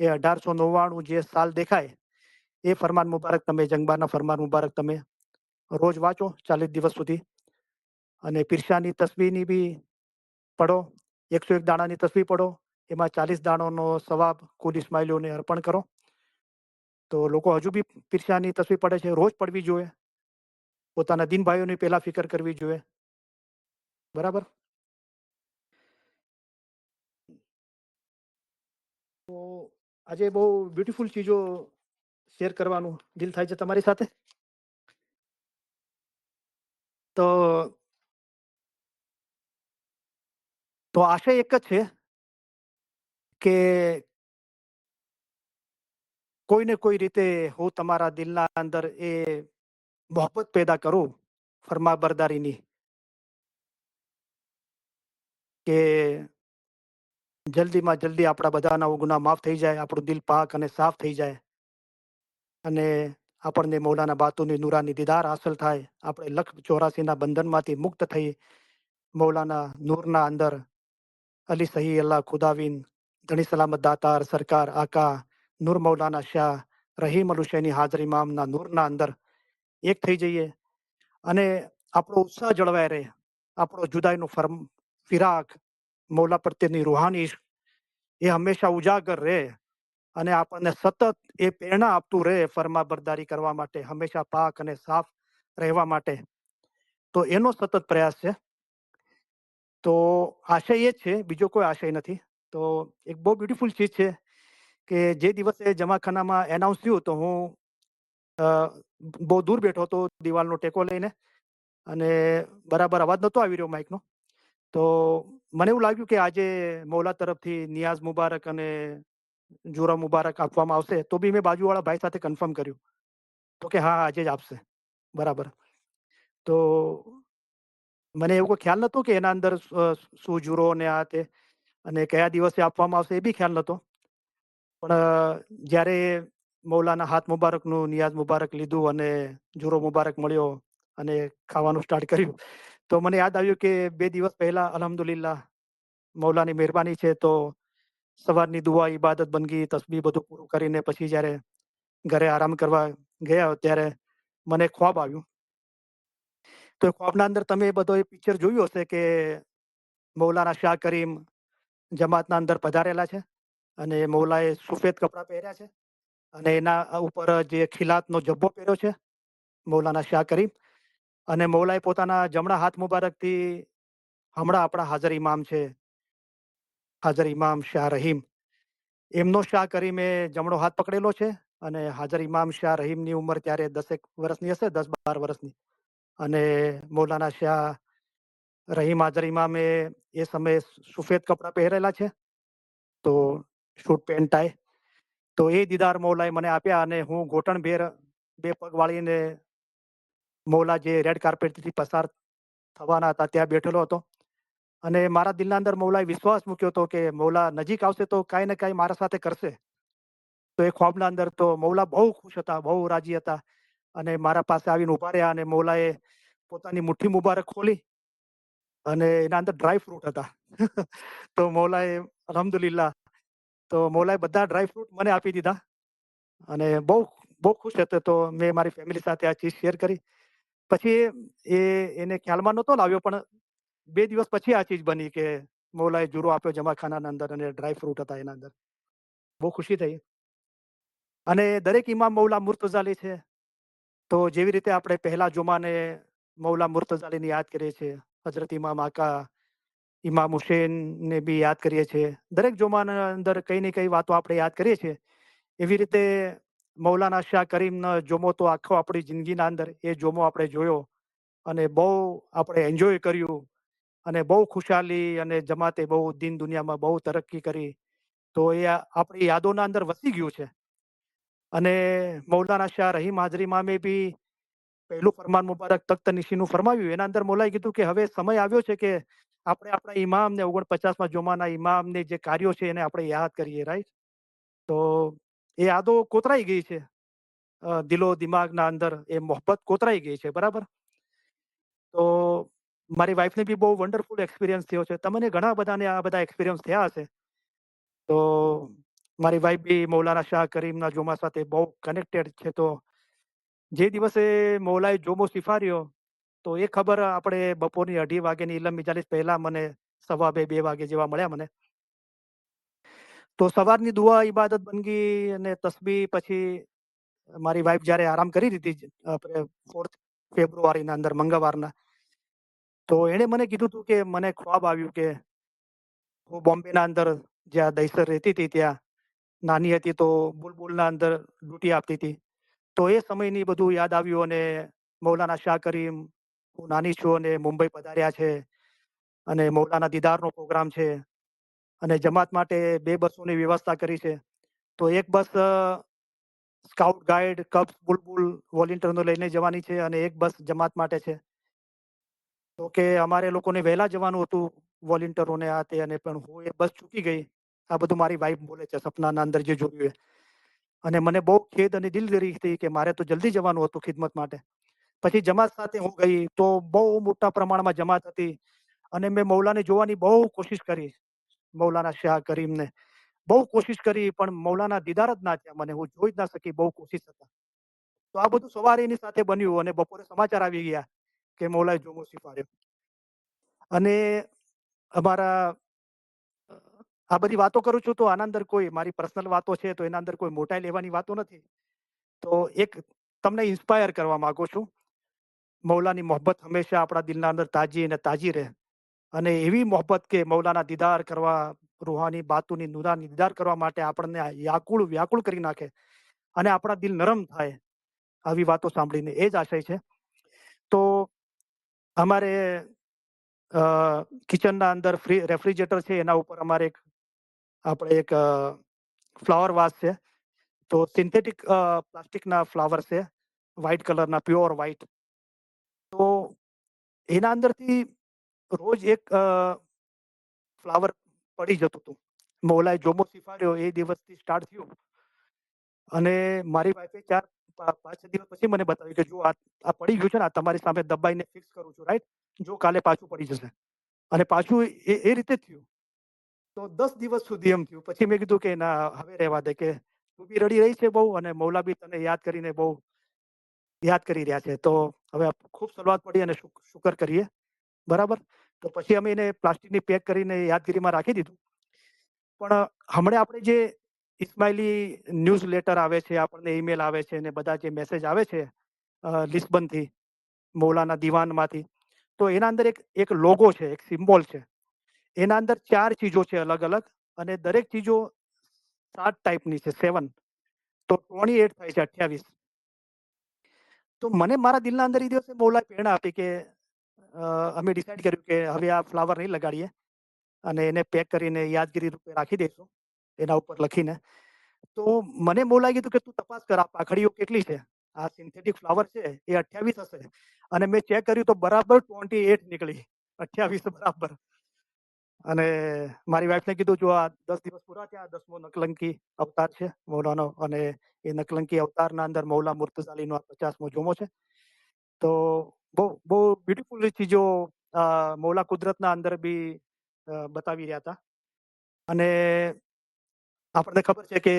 એ 1899 જે સાલ દેખાય એ ફરમાન મુબારક તમે જંગબારના ફરમાન મુબારક તમે રોજ વાંચો 40 દિવસ સુધી. અને પીરસાની તસવીરની બી પઢો. 101 દાણાની તસવીર પઢો. એમાં 40 દાણોનો સવાબ કુલ ઇસ્માઇલીઓને અર્પણ કરો. તો લોકો હજુ બી પીરસાની તસવીર પડે છે, રોજ પડવી જોઈએ. પોતાના દીન ભાઈઓની પહેલા ફિકર કરવી જોઈએ. બરાબર. તો આજે બહુ બ્યુટીફુલ ચીજો શેર કરવાનું દિલ થાય છે તમારી સાથે. તો આશય એક જ છે કે કોઈને કોઈ રીતે હું તમારા દિલના અંદર એ મોહબ્બત પેદા કરું ફરમા બરદારીની, કે જલ્દીમાં જલ્દી આપણા બધાના ગુનાહ માફ થઈ જાય, આપણું દિલ પાક અને સાફ થઈ જાય, અને આપણને મૌલાના બાતુની નૂરાની દીદાર હાંસલ થાય. આપણે 184ના બંધનમાંથી મુક્ત થઈ મૌલાના નૂરના અંદર અલી સહી અલ્લાહ ખુદાવિન ધણી સલામત દાતાર સરકાર આકા નૂર મૌલાના શાહ રહીમ અલ હુસૈની હાજર ઇમામના નૂરના અંદર એક થઈ જઈએ. અને આપણો ઉત્સાહ જળવાય રહે, આપણો જુદાઈનો ફિરાક, મૌલા પ્રત્યેની રૂહાની ઇશ્ક એ હંમેશા ઉજાગર રહે, અને આપણને સતત એ પ્રેરણા આપતું રહે ફરમા બરદારી કરવા માટે, હંમેશા પાક અને સાફ રહેવા માટે. તો એનો સતત પ્રયાસ છે. તો આશય એ જ છે, બીજો કોઈ આશય નથી. તો એક બહુ બ્યુટીફુલ ચીજ છે કે જે દિવસે જમાખાનામાં એનાઉન્સ થયું તો હું બહુ દૂર બેઠો હતો દિવાલનો ટેકો લઈને, અને બરાબર અવાજ નહોતો આવી રહ્યો માઇકનો. તો મને એવું લાગ્યું કે આજે મૌલા તરફથી નિયાઝ મુબારક અને જુરા મુબારક આપવામાં આવશે. તો બી મેં બાજુવાળા ભાઈ સાથે કન્ફર્મ કર્યું તો કે હા આજે જ આપશે. બરાબર. તો મને એવું કોઈ ખ્યાલ નહોતો કે એના અંદર શું જુરો ને આ તે અને કયા દિવસે આપવામાં આવશે એ બી ખ્યાલ નહોતો. પણ જ્યારે મૌલાના હાથ મુબારકનું નિયાઝ મુબારક લીધું અને જુરો મુબારક મળ્યો અને ખાવાનું સ્ટાર્ટ કર્યું. તો મને યાદ આવ્યું કે 2 દિવસ પહેલા અલ્હમ્દુલિલ્લાહ મૌલાની મહેરબાની છે તો સવારની દુઆ, ઇબાદત, બંદગી, તસ્બીહ બધું પૂરું કરીને પછી જ્યારે ઘરે આરામ કરવા ગયા ત્યારે મને ખ્વાબ આવ્યું. તો એ ખ્વાબના અંદર તમે બધો એ પિક્ચર જોયું હશે કે મૌલાના શાહ કરીમ જમાતના અંદર પધારેલા છે અને મૌલાએ સફેદ કપડાં પહેર્યા છે અને એના ઉપર જે ખિલાતનો જબ્બો પહેર્યો છે મૌલાના શાહ કરીમ, અને મૌલાએ પોતાના જમણા હાથ મુબારકથી હમણાં આપણા હાજર ઇમામ છે, હાજર ઇમામ શાહ રહીમ, એમનો શાહ કરીમે જમણો હાથ પકડેલો છે અને હાજર ઇમામ શાહ રહીમની ઉંમર ત્યારે 10 વર્ષની હશે, 10-12 વર્ષની. અને મૌલાના શાહ રહીમ હાજર ઇમામે એ સમયે સફેદ કપડાં પહેરેલા છે, તો શૂટ પેન્ટ ટાઈ. તો એ દીદાર મૌલાએ મને આપ્યા અને હું ઘોટણભેર 2 પગ વાળીને મૌલા જે રેડ કાર્પેટથી પસાર થવાના હતા ત્યાં બેઠેલો હતો અને મારા દિલના અંદર મૌલાએ વિશ્વાસ મૂક્યો હતો કે મૌલા નજીક આવશે તો કાંઈ ને કાંઈ મારા સાથે કરશે. તો એ ખ્વાબના અંદર તો મૌલા બહુ ખુશ હતા, બહુ રાજી હતા અને મારા પાસે આવીને ઊભા રહ્યા અને મૌલાએ પોતાની મુઠ્ઠી મુબારક ખોલી અને એના અંદર ડ્રાય ફ્રૂટ હતા. તો મૌલાએ અલ્હમ્દુલિલ્લાહ તો મૌલાએ બધા ડ્રાય ફ્રૂટ મને આપી દીધા અને બહુ બહુ ખુશ હતો. તો મેં મારી ફેમિલી સાથે આ ચીઝ શેર કરી. પછી એ એને ખ્યાલમાં નહોતો લાવ્યો પણ 2 દિવસ પછી આ ચીજ બની કે મૌલાએ જુરો આપ્યો જમાખાનાના અંદર અને ડ્રાય ફ્રૂટ હતા એના અંદર. બહુ ખુશી થઈ. અને દરેક ઇમામ મૌલા મુર્તઝાલી છે. તો જેવી રીતે આપણે પહેલા જુમાને મૌલા મુર્તઝાલીને યાદ કરીએ છીએ, હઝરત ઇમામ આકા, ઇમામ હુસેનને બી યાદ કરીએ છીએ. દરેક જુમાના અંદર કંઈ ને કંઈ વાતો આપણે યાદ કરીએ છીએ. એવી રીતે મૌલાના શાહ કરીમનો જોમો તો આખો આપણી જિંદગીના અંદર એ જોમો આપણે જોયો અને બહુ આપણે એન્જોય કર્યું અને બહુ ખુશાલી અને જમાતે બહુ દીન દુનિયામાં બહુ તરક્કી કરી. તો એ આપણી યાદોના અંદર વસી ગયું છે. અને મૌલાના શાહ રહીમ હાજરી ઇમામે બી પહેલું ફરમાન મુબારક તખ્ત નશીનું ફરમાવ્યું. એના અંદર મૌલાએ કીધું કે હવે સમય આવ્યો છે કે આપણે આપણા ઇમામને 49મા જોમાના ઇમામને જે કાર્યો છે એને આપણે યાદ કરીએ, રાઈટ? તો એ યાદો કોતરાઈ ગઈ છે દિલો દિમાગના અંદર, એ મોહબ્બત કોતરાઈ ગઈ છે, બરાબર? તો મારી વાઈફને બી બહુ વન્ડરફુલ એક્સપિરિયન્સ થયો છે. તમને ઘણા બધાને આ બધા એક્સપિરિયન્સ થયા હશે. તો મારી વાઈફ બી મૌલાના શાહ કરીમના જોમા સાથે બહુ કનેક્ટેડ છે. તો જે દિવસે મૌલાએ જોમો સ્વીકાર્યો તો એ ખબર આપણે બપોરની 2:30 વાગ્યાની ઇલમ મિજાલીસ પહેલા મને 1:15-2 વાગે જેવા મળ્યા મને. તો સવારની દુઆ, ઇબાદત, બંદગી અને તસ્બીહ પછી મારી વાઈફ જ્યારે આરામ કરી દીધી આપણે 4th ફેબ્રુઆરીના અંદર મંગળવારના, તો એણે મને કીધું હતું કે મને ખ્વાબ આવ્યું કે હું બોમ્બેના અંદર જ્યાં દહીસર રહેતી હતી ત્યાં નાની હતી તો બુલબુલના અંદર ડ્યુટી આપતી હતી. તો એ સમયની બધું યાદ આવ્યું અને મૌલાના શાહ કરીમ, હું નાની છું અને મુંબઈ પધાર્યા છે અને મૌલાના દીદારનો પ્રોગ્રામ છે અને જમાત માટે 2 બસોની વ્યવસ્થા કરી છે. તો એક બસ સ્કાઉટ ગાઈડ, કબ્સ, બુલબુલ વોલન્ટિયરનો લઈને જવાની છે અને એક બસ જમાત માટે છે. તો કે અમારે લોકોને વહેલા જવાનું હતું વોલન્ટિયરોને આ તે, અને પણ હું એ બસ ચૂકી ગઈ. આ બધું મારી વાઈફ બોલે છે સપનાના અંદર જે જોયું એ. અને મને બહુ ખેદ અને દિલગીરી હતી કે મારે તો જલ્દી જવાનું હતું ખિદમત માટે. પછી જમાત સાથે હું ગઈ તો બહુ મોટા પ્રમાણમાં જમાત હતી અને મેં મૌલાને જોવાની બહુ કોશિશ કરી, મૌલાના શાહ કરીમને બહુ કોશિશ કરી પણ મૌલાના દીદાર જ ના થયા મને, હું જોઈ જ ના શકી, બહુ કોશિશ હતા. તો આ બધું સવારે એની સાથે બન્યું અને બપોરે સમાચાર આવી ગયા કે મૌલાએ જોમો સ્વીકાર્યો. અને અમારા આ બધી વાતો કરું છું તો આના અંદર કોઈ મારી પર્સનલ વાતો છે તો એના અંદર કોઈ મોટાઈ લેવાની વાતો નથી. તો એક તમને ઇન્સ્પાયર કરવા માંગુ છું. મૌલાની મોહબ્બત હંમેશા આપણા દિલના અંદર તાજી અને તાજી રહે અને એવી મોહબ્બત કે મૌલાના દીદાર કરવા, રૂહાની બાતુની નૂરાની દીદાર કરવા માટે આપણને વ્યાકુળ વ્યાકુળ કરી નાખે અને આપણા દિલ નરમ થાય. આવી વાતો સાંભળીને એ જ આશય છે. તો અમારે કિચનના અંદર રેફ્રિજરેટર છે એના ઉપર અમારે આપણે એક ફ્લાવર વાસ છે. તો સિન્થેટિક પ્લાસ્ટિકના ફ્લાવર છે, વ્હાઈટ કલરના, પ્યોર વ્હાઈટ. તો એના અંદરથી રોજ એક ફ્લાવર પડી જતું હતું. મૌલાએ જોમો સ્વીકાર્યો એ દિવસથી સ્ટાર્ટ થયું અને મારી વાઈફે 5-6 દિવસ પછી મને બતાવ્યું કે, "જો આ પડી ગયું છે ને, આ તમારી સામે દબાઈને ફિક્સ કરું છું, રાઈટ? જો કાલે પાછું પડી જશે." અને પાછું એ રીતે જ થયું. તો 10 દિવસ સુધી એમ થયું. પછી મેં કીધું કે, "ના, હવે રહેવા દે, કે તું બી રડી રહી છે બહુ અને મૌલા બી તને યાદ કરીને બહુ યાદ કરી રહ્યા છે. તો હવે ખૂબ સલવાત પડી અને શુકર કરીએ." બરાબર? તો પછી અમે એને પ્લાસ્ટિકની પેક કરીને યાદગીરીમાં રાખી દીધું. પણ હમણાં આપણે જે ઇસ્માઇલી ન્યૂઝ લેટર આવે છે, આપણને ઈમેલ આવે છે અને બધા જે મેસેજ આવે છે લિસ્બનથી, મૌલાના દીવાનમાંથી, તો એના અંદર એક લોગો છે, એક સિમ્બોલ છે. એના અંદર 4 ચીજો છે અલગ-અલગ, અને દરેક ચીજો 7 ટાઈપની છે, 7. તો 28 થાય છે, 28. તો મને મારા દિલના અંદર એ દિવસે મૌલાએ પ્રેરણા આપી કે અમે ડિસાઈડ કર્યું કે હવે આ ફ્લાવર નહીં લગાડીએ અને એને પેક કરીને યાદગીરી રૂપે રાખી દઈશું, એના ઉપર લખીને. તો મને મૌલાએ કીધું કે, "તું તપાસ કર, આ પાંખડીઓ કેટલી છે? આ સિન્થેટિક ફ્લાવર છે એ 28 હશે." અને મેં ચેક કર્યું તો બરાબર 28 નીકળી. 28 બરાબર. અને મારી વાઈફને કીધું, "જો આ 10 દિવસ પૂરા થયા, 10મો નકલંકી અવતાર છે મૌલાનો, અને એ નકલંકી અવતારના અંદર મૌલા મુર્તઝા અલીનો આ 50મો જોમો છે." તો બહુ બહુ બ્યુટીફુલ ચીજો મૌલા કુદરતના અંદર બી બતાવી રહ્યા હતા. અને આપણને ખબર છે કે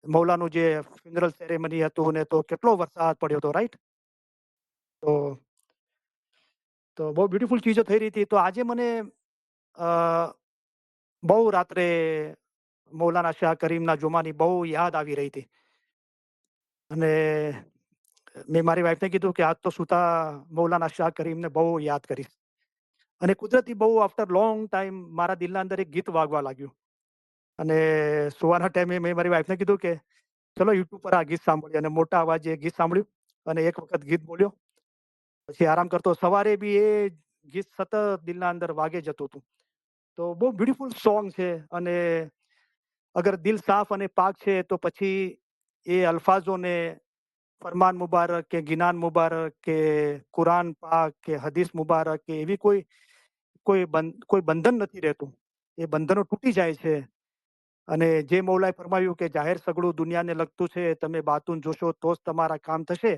મૌલાનું જે ફ્યુનરલ સેરેમની હતું ને, તો કેટલો વરસાદ પડ્યો હતો, રાઈટ? તો બહુ બ્યુટીફુલ ચીજો થઈ રહી હતી. તો આજે મને અ, બહુ રાત્રે મૌલાના શાહ કરીમના જુમાની બહુ યાદ આવી રહી હતી. અને મેં મારી વાઈફને કીધું કે, "આજ તો સુતા મૌલાના શાહ કરીમને બહુ યાદ કરીશ." અને કુદરતી બહુ આફ્ટર લોંગ ટાઈમ મારા દિલના અંદર એક ગીત વાગવા લાગ્યું. અને સુવાના ટાઈમે મેં મારી વાઈફને કીધું કે, "ચલો યુટ્યુબ પર આ ગીત સાંભળીએ." અને મોટા અવાજે એ ગીત સાંભળ્યું અને એક વખત ગીત બોલ્યો. પછી આરામ કરતો સવારે બી એ ગીત સતત દિલના અંદર વાગે જતું હતું. તો બહુ બ્યુટીફુલ સોંગ છે. અને અગર દિલ સાફ અને પાક છે તો પછી એ અલ્ફાઝોને ફરમાન મુબારક કે ગિનાન મુબારક કે કુરાન પાક કે હદીસ મુબારક કે એવી કોઈ બંધન નથી રહેતું. એ બંધનો તૂટી જાય છે. અને જે મૌલાએ ફરમાવ્યું કે જાહેર સગળું દુનિયાને લગતું છે, તમે બાતુન જોશો તો જ તમારા કામ થશે.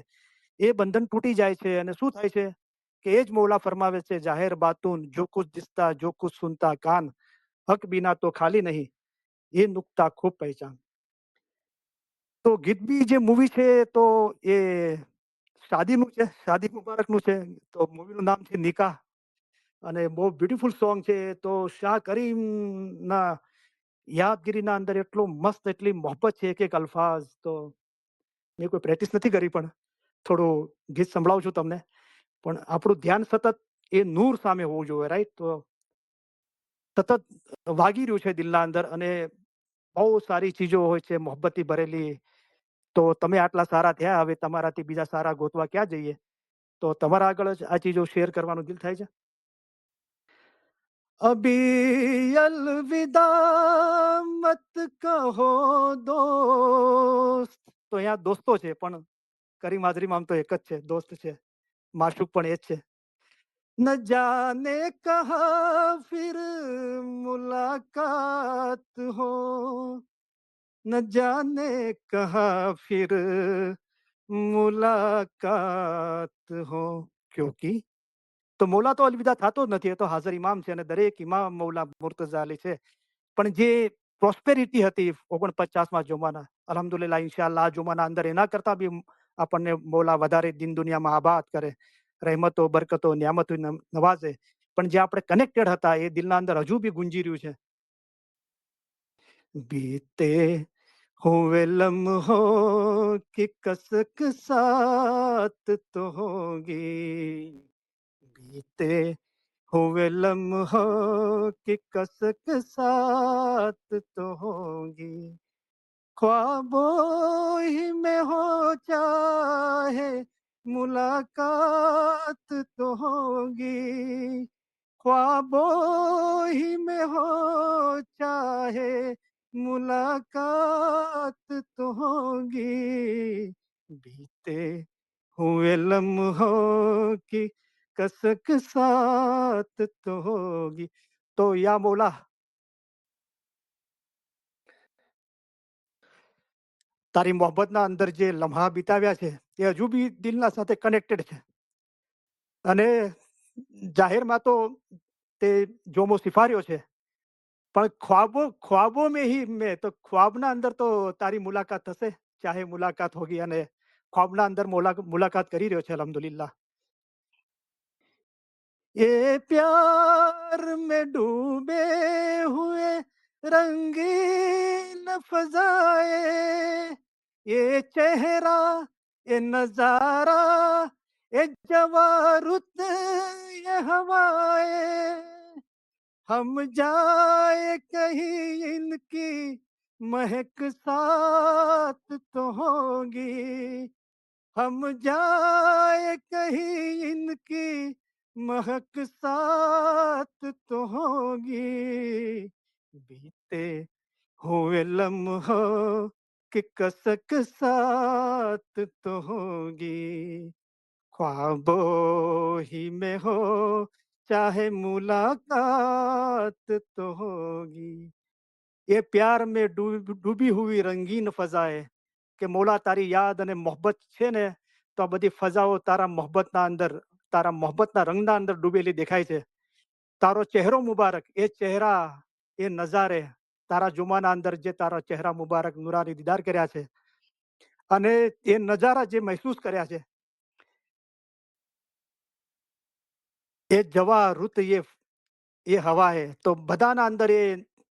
એ બંધન તૂટી જાય છે અને શું થાય છે કે એ જ મૌલા ફરમાવે છે, જાહેર બાતુન જો કુછ દિસતા જો કુછ સુનતા કાન, હક બિના તો ખાલી નહીં, એ નુક્તા ખૂબ પહેચાન. તો ગીત બી જે મૂવી છે તો એ શાદીનું છે, શાદી મુબારકનું છે. તો મૂવીનું નામ છે નિકાહ, અને બહુ બ્યુટીફુલ સોંગ છે. તો શાહ કરીમના યાદગીરીના અંદર એટલો મસ્ત, એટલી મોહબ્બત છે એક-એક અલ્ફાઝ. તો મેં કોઈ પ્રેક્ટિસ નથી કરી, પણ થોડું ગીત સંભળાવું છું તમને. પણ આપણું ધ્યાન સતત એ નૂર સામે હોવું જોઈએ, રાઈટ? તો સતત વાગી રહ્યું છે દિલના અંદર, અને બહુ સારી ચીજો હોય છે મોહબ્બતથી ભરેલી. તો તમે આટલા સારા થયા, હવે તમારાથી બીજા સારા ગોતવા ક્યાં જઈએ? તો તમારા આગળ જ આ ચીજો શેર કરવાનું દિલ થાય છે. અભી અલવિદા મત કહો દોસ્ત. તો અહીંયા દોસ્તો છે, પણ કરીમ હાજરીમાં આમ તો એક જ છે, દોસ્ત છે. માશુક પણ એ જ છે. ન જાને કહા ફિર મુલાકાત હો, न जाने कहाँ फिर मुलाकात हो, क्योंकि તો મૌલા તો અલવિદા થતો જ નથી. એ તો હાજર ઇમામ છે અને દરેક ઇમામ મૌલા મુર્તઝા અલી છે. પણ જે પ્રોસ્પેરિટી હતી 49મા જુમાના, અલ્હમ્દુલિલ્લાહ, ઇન્શાઅલ્લાહ આ જુમાના અંદર એના કરતા બી આપણને મૌલા વધારે દીન દુનિયામાં આબાદ કરે, રહેમતો, બરકતો, નિયામતો નવાઝે. પણ જે આપણે કનેક્ટેડ હતા એ દિલના અંદર હજુ બી ગુંજી રહ્યું છે. बीते हुए लम्हों की कसक साथ तो होगी, बीते हुए लम्हों की कसक साथ तो होगी, ख्वाबों ही में हो चाहे मुलाकात तो होगी, ख्वाबों ही में हो चाहे मुलाकात तो होगी, बीते हुए लम्हों की कसक साथ तो होगी. तो या मौला, તારી મોહબ્બતના અંદર જે લમ્હા બિતાવ્યા છે એ હજુ બી દિલના સાથે કનેક્ટેડ છે. અને જાહેરમાં તો તે જોમો સિફાર્યો છે, પણ ખ્વાબો મેં હી મેં તો ખ્વાબના અંદર તો તારી મુલાકાત થશે, ચાહે મુલાકાત હોગી. અને ખ્વાબના અંદર મુલાકાત કરી રહ્યો છે અલ્હમ્દુલિલ્લાહ. ये प्यार में डूबे हुए रंगीन फजाए, ये चेहरा, ये नजारा, ये जवारुत, ये हवाएं, हम जाए कहीं इनकी महक साथ तो होगी, हम जाए कहीं इनकी महक साथ तो होगी, बीते हुए लम्हों की कसक साथ तो होगी, ख्वाबों ही में हो चाहे मुलाकात तो होगी. ये प्यार में डूबी हुई रंगीन ફઝાએ, કે મોલા તારી યાદ અને મોહબ્બત છે ને, તો આ બધી ફઝાઓ તારા મોહબ્બતના રંગના અંદર ડૂબેલી દેખાય છે. તારો ચહેરો મુબારક, એ ચહેરા, એ નજારે, તારા જુમાના અંદર જે તારા ચહેરા મુબારક નુરાની દીદાર કર્યા છે અને એ નજારા જે મહેસૂસ કર્યા છે, એ જવા રુત, એ હવા હે. તો બધાના અંદર એ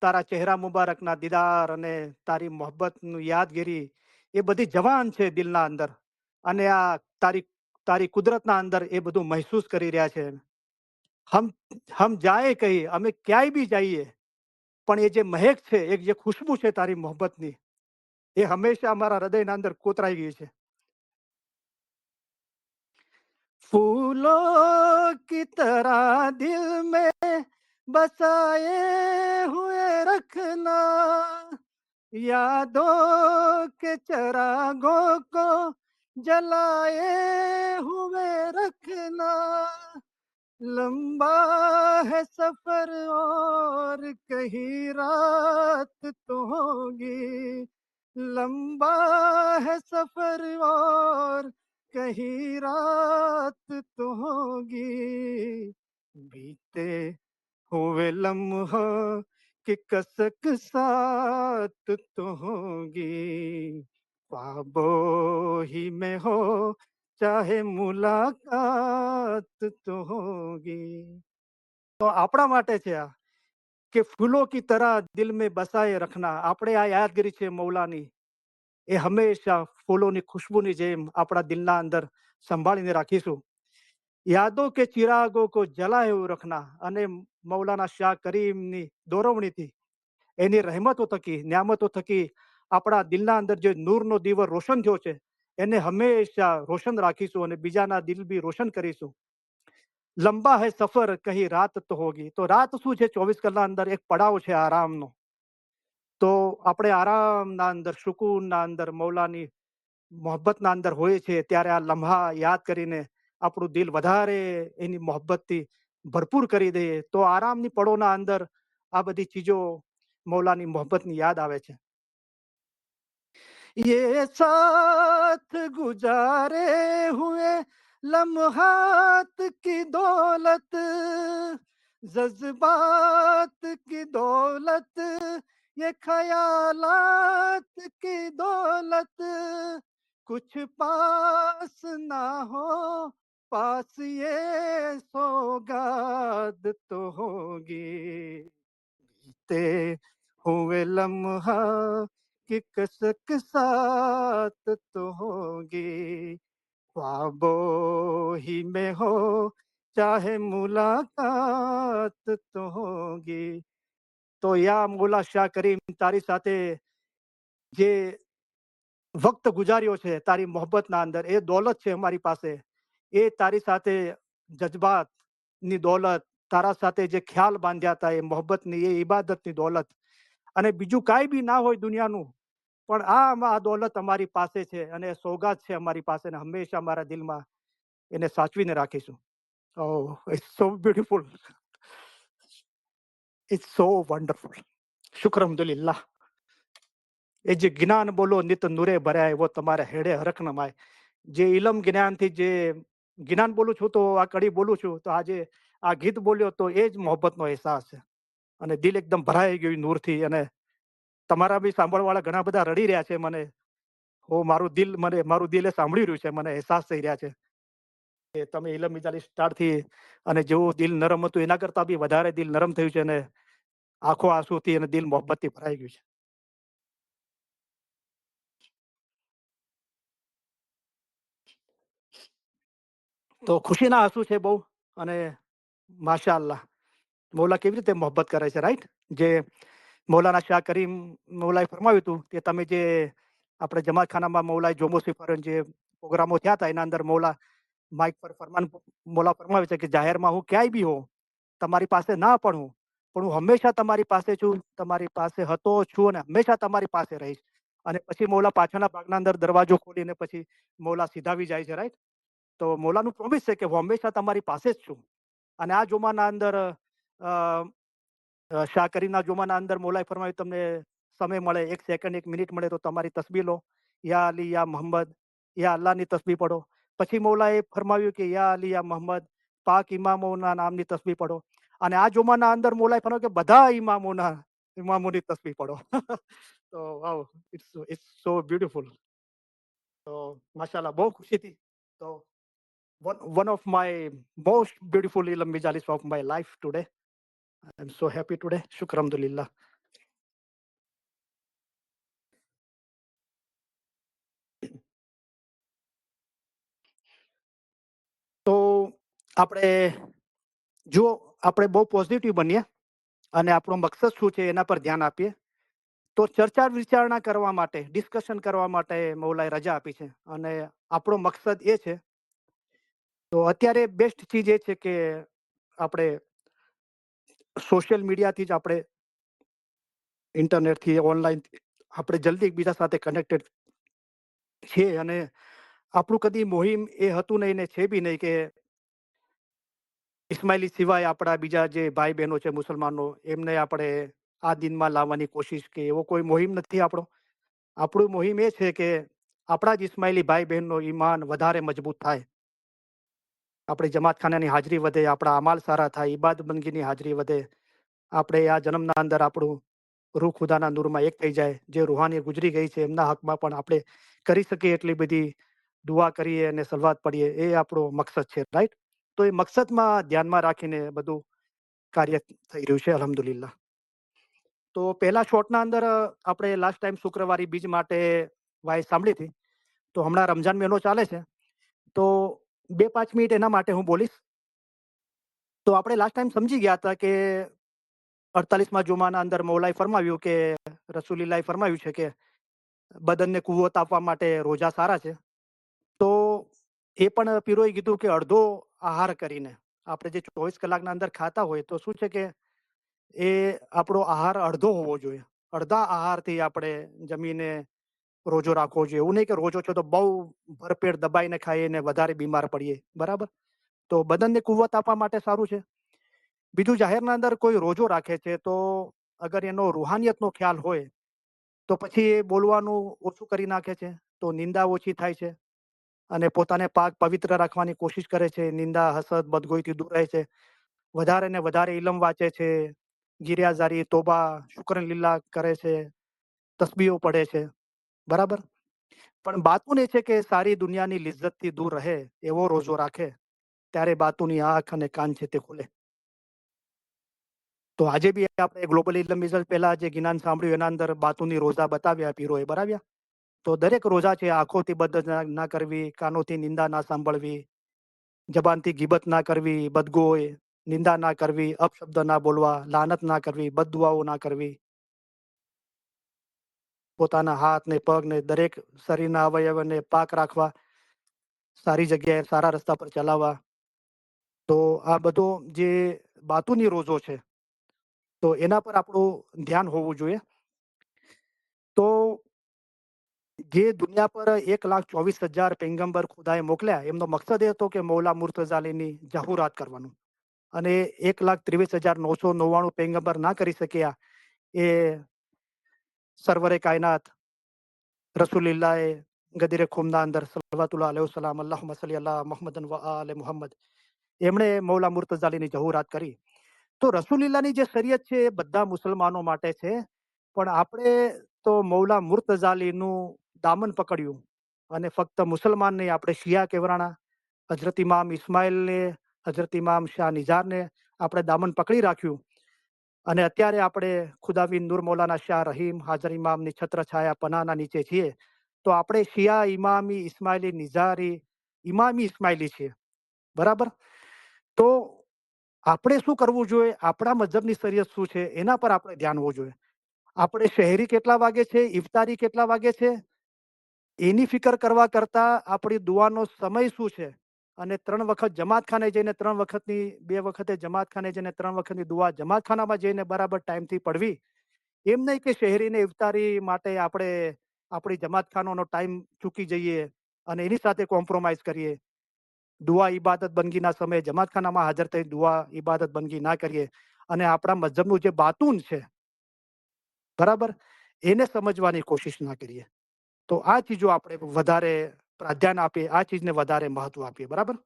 તારા ચહેરા મુબારકના દીદાર અને તારી મોહબ્બતનું યાદગીરી, એ બધી જવાન છે દિલના અંદર. અને આ તારી તારી કુદરતના અંદર એ બધું મહેસૂસ કરી રહ્યા છે. હમ હમ જાય કહી, અમે ક્યાંય બી જઈએ, પણ એ જે મહેક છે, એક જે ખુશ્બુ છે તારી મોહબ્બતની, એ હંમેશા અમારા હૃદયના અંદર કોતરાઈ ગઈ છે. फूलों की तरह दिल में बसाए हुए रखना, यादों के चरागों को जलाए हुए रखना, लंबा है सफर और कहीं रात तो होगी, लंबा है सफर और कहीं रात तो होगी, बीते हुए लम्हों की कसक साथ तो होगी, ख्वाबों ही में हो ચાહે મુલાકાત તો હોગી. તો આપણા માટે છે આ, કે ફૂલો કી તરહ દિલ में બસાએ રખના. આપણે આ યાદગીરી છે મૌલાની, એ હંમેશા ફૂલોની ખુશ્બુની જેમ આપણા દિલના અંદર સંભાળીને રાખીશું. યાદો કે ચિરાગો કો જલાએ હુએ રખના. અને મૌલાના શાહ કરીમની દોરવણીથી, એની રહેમતો થકી, નિયામતો થકી આપણા દિલના અંદર જે નૂરનો દીવો રોશન થયો છે, એને હંમેશા રોશન રાખીશું અને બીજાના દિલ બી રોશન કરીશું. લંબા હૈ સફર કહી રાત તો હોગી. તો રાત શું છે? 24 કલાક અંદર એક પડાવ છે આરામનો. તો આપણે આરામના અંદર, સુકૂનના અંદર, મૌલાની મોહબ્બતના અંદર હોય છે, ત્યારે આ લમ્હા યાદ કરીને આપણું દિલ વધારે એની મોહબ્બતથી ભરપૂર કરી દઈએ, તો આરામની પળોના અંદર આ બધી ચીજો મૌલાની મોહબ્બતની યાદ આવે છે. ये साथ गुजारे हुए लम्हात की दौलत, जज्बात की दौलत, ये ख्यालात की दौलत, कुछ पास ना हो पास ये सौगात तो होगी, बीते हुए लम्हा कि कसक साथ तो होगी, ख्वाबों ही में हो चाहे मुलाकात तो होगी. તો યા મોલા શાહ કરીમ, તારી સાથે જે વક્ત ગુજાર્યો છે તારી મોહબ્બતના અંદર, એ દોલત છે અમારી પાસે. એ તારી સાથે જજબાતની દોલત, તારા સાથે જે ખ્યાલ બાંધ્યા હતા એ મોહબ્બતની, એ ઇબાદતની દોલત, અને બીજું કાંઈ બી ના હોય દુનિયાનું, પણ આ દોલત અમારી પાસે છે અને સોગાત છે અમારી પાસે, ને હંમેશા અમારા દિલમાં એને સાચવીને રાખીશું. Oh, it's so beautiful, it's so wonderful. શુક્ર અલ્હમ્દુલિલ્લાહ. એ જે જ્ઞાન બોલો નિત નૂરે ભરાય વો તમારે હેડે હરખ ન માય. જે ઇલમ જ્ઞાનથી જે જ્ઞાન બોલું છું તો આ કડી બોલું છું તો આજે આ ગીત બોલ્યો તો એ જ મોહબ્બતનો અહેસાસ છે. અને દિલ એકદમ ભરાઈ ગયું નૂરથી. અને તમારા બી સાંભળવાળા ઘણા બધા રડી રહ્યા છે. મારું દિલ એ સાંભળી રહ્યું છે. મને અહેસાસ થઈ રહ્યા છે કે તમે ઇલમ મિજાલી સ્ટાર્ટથી અને જેવું દિલ નરમ હતું એના કરતા બી વધારે દિલ નરમ થયું છે અને આંખો આંસુથી અને દિલ મોહબ્બતથી ભરાઈ ગયું છે. તો ખુશીના આંસુ છે બહુ. અને માશાઅલ્લાહ, મૌલા કેવી રીતે મોહબ્બત કરે છે, રાઈટ? જે મૌલાના શાહ કરીમ મૌલાએ ફરમાવ્યું હતું કે તમે જે આપણે જમાતખાનામાં મૌલાએ જોમો સિફર જે પ્રોગ્રામો થયા હતા એના અંદર મૌલા માઇક પર મૌલા ફરમાવે છે કે જાહેરમાં હું ક્યાંય બી હોઉં, તમારી પાસે ના પણ હું, પણ હું હંમેશા તમારી પાસે છું, તમારી પાસે હતો, છું અને હંમેશા તમારી પાસે રહીશ. અને પછી મૌલા પાછળના ભાગના અંદર દરવાજો ખોલીને પછી મૌલા સીધાવી જાય છે, રાઈટ? તો મૌલાનું પ્રોમિસ છે કે હું હંમેશા તમારી પાસે જ છું. અને આ જોમાના અંદર શાહ કરીમના જોમાના અંદર મૌલાએ ફરમાવ્યું તમને સમય મળે, 1 સેકન્ડ 1 મિનિટ મળે તો તમારી તસ્બીહ લો, યા અલી યા મોહમ્મદ, યા અલ્લાહની તસ્બીહ પઢો. પછી મૌલાએ ફરમાવ્યું કે યા અલી યા મોહમ્મદ, પાક ઇમામોના નામની તસ્બીહ પઢો. અને આ જોમાના અંદર મૌલાએ ફરમાવ્યું કે બધા ઇમામોની તસ્બીહ પઢો. તો વાવ, ઇટ્સ સો બ્યુટીફુલ. તો માશાલ્લાહ બહુ ખુશી થી. તો one of my most beautiful ilm mijalis of my life today. I'm so happy today. Shukr alhamdulillah. તો આપણે જો આપણે બહુ પોઝિટિવ બનીએ અને આપણો મકસદ શું છે એના પર ધ્યાન આપીએ તો ચર્ચા વિચારણા કરવા માટે, ડિસ્કશન કરવા માટે મૌલાએ રજા આપી છે. અને આપણો મકસદ એ છે. તો અત્યારે બેસ્ટ ચીજ એ છે કે આપણે સોશિયલ મીડિયાથી જ આપણે ઇન્ટરનેટથી ઓનલાઈન આપણે જલ્દી એકબીજા સાથે કનેક્ટેડ છીએ. અને આપણું કદી મોહિમ એ હતું નહીં ને છે બી નહીં કે ઇસ્માઇલી સિવાય આપણા બીજા જે ભાઈ બહેનો છે મુસલમાનો એમને આપણે આ દિનમાં લાવવાની કોશિશ કે એવો કોઈ મોહિમ નથી આપણો. આપણું મોહિમ એ છે કે આપણા જ ઇસ્માઇલી ભાઈ બહેનનો ઈમાન વધારે મજબૂત થાય, આપણી જમાતખાનાની હાજરી વધે, આપણા અમાલ સારા થાય, ઈબાદ બંદગીની હાજરી વધે, આપણે આ જન્મના અંદર આપણું રૂહ ખુદાના નૂરમાં એક થઈ જાય. જે રૂહાની ગુજરી ગઈ છે એમના હકમાં પણ આપણે કરી શકીએ એટલી બધી દુઆ કરીએ અને સલવાત પડીએ. એ આપણો મકસદ છે, રાઈટ? તો એ મકસદમાં ધ્યાનમાં રાખીને બધું કાર્ય થઈ રહ્યું છે અલ્હમ્દુલિલ્લાહ. તો પહેલા શોર્ટના અંદર આપણે લાસ્ટ ટાઈમ શુક્રવારી બીજ માટે વાય સાંભળી હતી. તો હમણાં રમજાન મહિનો ચાલે છે તો 2-5 મિનિટ એના માટે હું બોલીશ. તો આપણે લાસ્ટ ટાઈમ સમજી ગયા હતા કે 48મા જુમાના અંદર મૌલાએ ફરમાવ્યું કે રસૂલિલ્લાહે ફરમાવ્યું છે કે બદનને કુવત આપવા માટે રોજા સારા છે. તો એ પણ પીરોએ કીધું કે અડધો આહાર કરીને આપણે જે 24 કલાકના અંદર ખાતા હોય તો શું છે કે એ આપણો આહાર અડધો હોવો જોઈએ. અડધા આહારથી આપણે જમીને રોજો રાખવો જોઈએ. એવું નહીં કે રોજો છે તો બહુ ભરપેટ દબાઈને ખાઈએ ને વધારે બીમાર પડીએ, બરાબર? તો બદનને કુવત આપવા માટે સારું છે. બીજું, જાહેરના અંદર કોઈ રોજો રાખે છે તો અગર એનો રૂહાનિયતનો ખ્યાલ હોય તો પછી એ બોલવાનું ઓછું કરી નાખે છે, તો નિંદા ઓછી થાય છે અને પોતાને પાક પવિત્ર રાખવાની કોશિશ કરે છે. નિંદા, હસદ, બદગોઈથી દૂર રહે છે. વધારે ને વધારે ઇલમ વાંચે છે, ગિરિયાઝારી, તોબા, શુક્રન કરે છે, તસ્બીહો પઢે છે, બરાબર? પણ બાતુન એ છે કે સારી દુનિયાની લિજ્જતથી દૂર રહે એવો રોજો રાખે, ત્યારે બાતુની આંખ અને કાન છે તે ખુલે. તો આજે બી આપણે ગ્લોબલ ઇલ્મ રિઝલ્ટ પહેલા જે જ્ઞાન સાંભળ્યું એના અંદર બાતુની રોજા બતાવ્યા પીરોએ, બરાબર? તો દરેક રોજા છે આંખોથી બદ ના કરવી, કાનોથી નિંદા ના સાંભળવી, જબાનથી ગીબત ના કરવી, બદગોય, નિંદા ના કરવી, અપશબ્દ ના બોલવા, લાનત ના કરવી, બદદુઆઓ ના કરવી, પોતાના હાથ ને પગ ને દરેક શરીરના અવયવને પાક રાખવા, સારી જગ્યાએ સારા રસ્તા પર ચલાવવા. તો આ બધો જે બાતુની રોજો છે તો એના પર આપણું ધ્યાન હોવું જોઈએ. તો જે દુનિયા પર 1,24,000 પૈગંબર ખુદાએ મોકલ્યા એમનો મકસદ એ હતો કે મૌલા મુર્તઝા અલીની જાહુરાત કરવાનું. અને 1,23,999 પૈગંબર ના કરી શક્યા એ સરવરે કાયનાત રસૂલિલ્લાહ ગદીરે ખુમના અંદર સલવાતુલ્લાહ અલૈહિ વસલ્લમ અલ્લાહુમ્મા સલ્લી અલા મુહમ્મદન વ આલે મુહમ્મદ. એમણે મૌલા મુર્તઝાલીની જહુરાત કરી. તો રસૂલિલ્લાહની જે શરીયત છે એ બધા મુસલમાનો માટે છે, પણ આપણે તો મૌલા મુર્તઝાલીનું દામન પકડ્યું અને ફક્ત મુસલમાન નહીં, આપણે શિયા કેવરાણા, હજરત ઇમામ ઇસ્માઇલને, હજરત ઇમામ શાહ નિઝારને આપણે દામન પકડી રાખ્યું. અને અત્યારે આપણે ખુદાવિન નૂર મૌલાના શાહ રહીમ હાજર ઇમામની છત્રછાયા પનાહના નીચે છીએ. તો આપણે શિયા ઇમામી ઇસ્માઇલી નિઝારી ઇમામી ઇસ્માઇલી છીએ. બરાબર. તો આપણે શું કરવું જોઈએ? આપણા મઝહબની શરીયત શું છે એના પર આપણે ધ્યાન હોવું જોઈએ. આપણે શહેરી કેટલા વાગે છે, ઇફતારી કેટલા વાગે છે, એની ફિકર કરવા કરતા આપણી દુઆનો સમય શું છે અને 3 વખત જમાતખાને જઈને 3 વખતની 2 વખતે જમાતખાને જઈને 3 વખતની દુઆ જમાતખાનામાં જઈને બરાબર ટાઈમથી પડવી. એમ નહીં કે શહેરીને ઇફતારી માટે આપણે આપણી જમાતખાનોનો ટાઈમ ચૂકી જઈએ અને એની સાથે કોમ્પ્રોમાઇઝ કરીએ. દુઆ ઇબાદત બંદગીના સમયે જમાતખાનામાં હાજર થઈ દુઆ ઇબાદત બંદગી ના કરીએ અને આપણા મઝહબનું જે બાતુન છે, બરાબર, એને સમજવાની કોશિશ ના કરીએ. તો આ ચીજો આપણે વધારે પ્રાધાન્ય આપીએ, આ ચીજને વધારે મહત્વ આપીએ. બરાબર.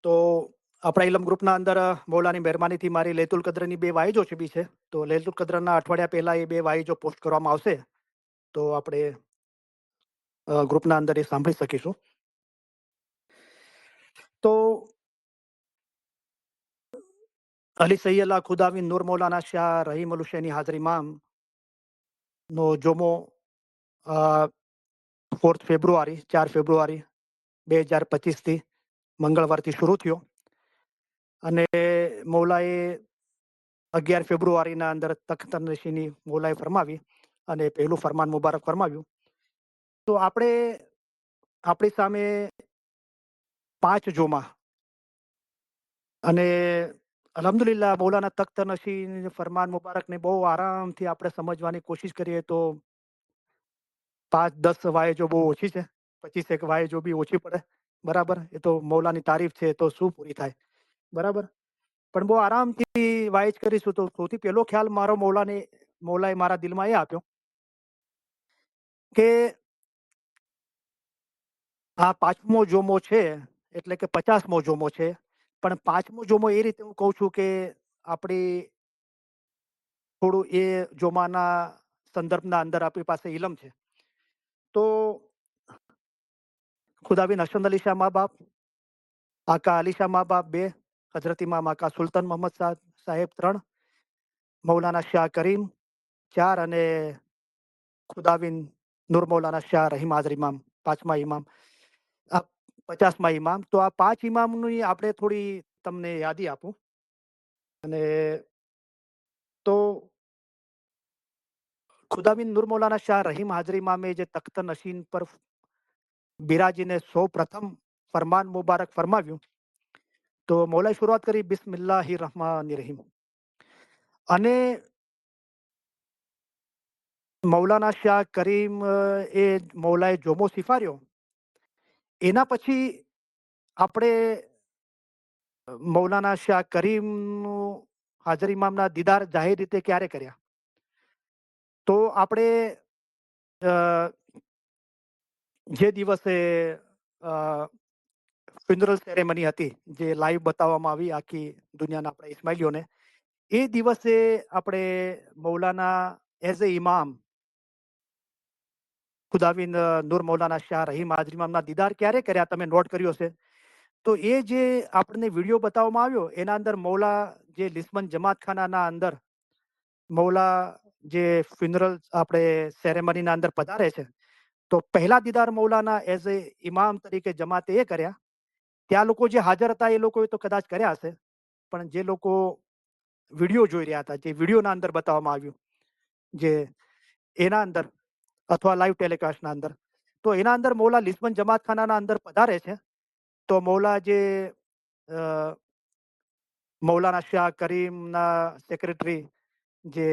તો આપણા ઇલમ ગ્રુપના અંદર મૌલાની મહેરબાનીથી મારી લૈતુલ કદ્રની 2 વાઈજો બી છે. તો લૈતુલ કદ્રના અઠવાડિયા પહેલા એ 2 વાઈજો પોસ્ટ કરવામાં આવશે. તો આપણે ગ્રુપના અંદર એ સાંભળી શકીશું. તો અલી સૈયલા ખુદાવિન નૂર મૌલાના શાહ રહીમ અલ હુસૈની હાજર ઇમામ નો જોમો 4 ફેબ્રુઆરી 4 ફેબ્રુઆરી 2025 થી મંગળવારથી શરૂ થયો અને મૌલાએ 11 ફેબ્રુઆરીના અંદર તખ્ત નશીની મૌલાએ ફરમાવી અને પહેલું ફરમાન મુબારક ફરમાવ્યું. તો આપણે આપણી સામે 5 જોમા અને અલ્હમ્દુલિલ્લાહ મૌલાના તખ્ત નશીન ફરમાન મુબારકને બહુ આરામથી આપણે સમજવાની કોશિશ કરીએ તો 5-10 વાય બહુ ઓછી છે. 25 વાય બી ઓછી પડે. બરાબર. એ તો મૌલાની તારીફ છે તો શું પૂરી થાય. બરાબર. પણ બહુ આરામથી વાઇઝ કરીશું. તો સૌથી પહેલો ખ્યાલ મારો મૌલાએ મારા દિલમાં એ આપ્યો કે આ 5મો જોમો છે એટલે કે 50મો જોમો છે. પણ 5મો જોમો એ રીતે હું કહું છું કે આપણી થોડું એ જોમાના સંદર્ભના અંદર આપણી પાસે ઇલમ છે. તો ખુદાબિન હસન અલી શાહ મા બાપ, આકા અલી શાહ મા બાપ 2, હજરત ઇમામ આકા સુલતાન મોહમ્મદ સાહેબ 3, મૌલાના શાહ કરીમ 4 અને ખુદાબિન નૂર મૌલાના શાહ રહીમ હાજર ઇમામ 5મા ઇમામ, આ 50મા ઇમામ. તો આ 5 ઇમામની આપણે થોડી તમને યાદી આપું. અને તો ખુદાબિન નૂર મૌલાના શાહ રહીમ હાજર ઇમામે જે તખ્ત નશીન પર બિરાજીને સૌ પ્રથમ ફરમાન મુબારક ફરમાવ્યું. તો મૌલાએ શરૂઆત કરી બિસ્મિલ્લાહિર રહમાનિર રહીમ અને મૌલાના શાહ કરીમ એ મૌલાએ જોમો સ્વીકાર્યો. એના પછી આપણે મૌલાના શાહ કરીમ હાજર ઇમામના દીદાર જાહેર રીતે ક્યારે કર્યા? તો આપણે જે દિવસે ફ્યુનરલ સેરેમની હતી, જે લાઈવ બતાવવામાં આવી આખી દુનિયાના આપણા ઇસ્માઇલીઓને, એ દિવસે આપણે મૌલાના એઝ એ ઇમામ ખુદાવિન નૂર મૌલાના શાહ રહીમ હાજર ઇમામના દીદાર ક્યારે કર્યા તમે નોટ કર્યો છે? તો એ જે આપણને વિડીયો બતાવવામાં આવ્યો એના અંદર મૌલા જે લિસ્મન જમાતખાનાના અંદર મૌલા જે ફ્યુનરલ આપણે સેરેમનીના અંદર પધારે છે, તો પહેલા દીદાર મૌલાના એઝ એ ઇમામ તરીકે જમાતે એ કર્યા. ત્યાં લોકો જે હાજર હતા એ લોકોએ તો કદાચ કર્યા હશે, પણ જે લોકો વિડીયો જોઈ રહ્યા હતા, જે વિડીયોના અંદર બતાવવામાં આવ્યું, જે એના અંદર અથવા લાઈવ ટેલિકાસ્ટના અંદર, તો એના અંદર મૌલા લિસ્બન જમાતખાનાના અંદર પધારે છે. તો મૌલા જે મૌલાના શાહ કરીમના સેક્રેટરી જે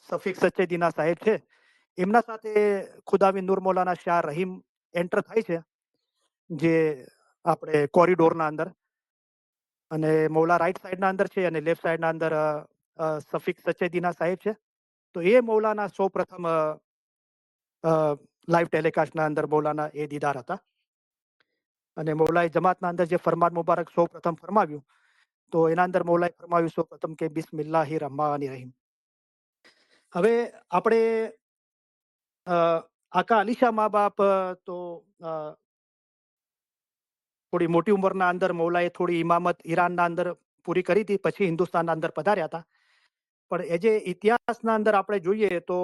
સફીક સચ્ચેદીના સાહેબ છે, એમના સાથે ખુદાવિન નૂર મૌલાના શાહ રહીમ એન્ટર થાય છે. જે આપણે કોરિડોરના અંદર, અને મૌલા રાઈટ સાઈડના અંદર છે અને લેફ્ટ સાઈડના અંદર સફીક સચેદીના સાહેબ છે. તો એ મૌલાના સૌપ્રથમ લાઈવ ટેલિકાસ્ટના અંદર મૌલાના એ દીદાર હતા. અને મૌલાએ જમાતના અંદર જે ફરમાન મુબારક સૌપ્રથમ ફરમાવ્યું, તો એના અંદર મૌલાએ ફરમાવ્યું સૌપ્રથમ કે બિસ્મિલ્લાહિર રહમાનિર રહીમ. હવે આપણે આકા અલીશા મા બાપ તો થોડી મોટી ઉંમરના અંદર મૌલાએ થોડી ઇમામત ઈરાનના અંદર પૂરી કરી હતી, પછી હિન્દુસ્તાનના અંદર પધાર્યા હતા. પણ એ જે ઇતિહાસના અંદર આપણે જોઈએ તો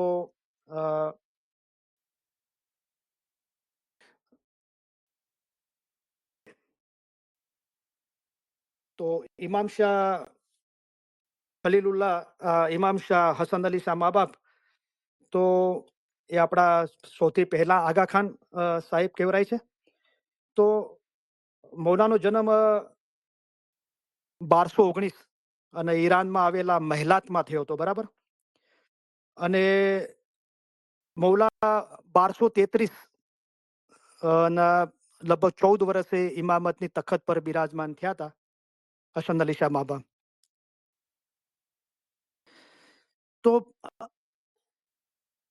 તો ઇમામ શાહ ખલીલુલ્લાહ, ઇમામ શાહ હસન અલી શાહ મા બાપ, તો એ આપણા સૌથી પહેલા આગા ખાન સાહેબ કહેવાય છે. તો મૌલાનો જન્મ 1219 અને ઈરાનમાં આવેલા મહેલાતમાં થયો હતો, બરાબર. અને મૌલા 1233 ના લગભગ 14 વર્ષે ઇમામતની તખત પર બિરાજમાન થયા હતા હસન અલી શાહ મા બાપ. તો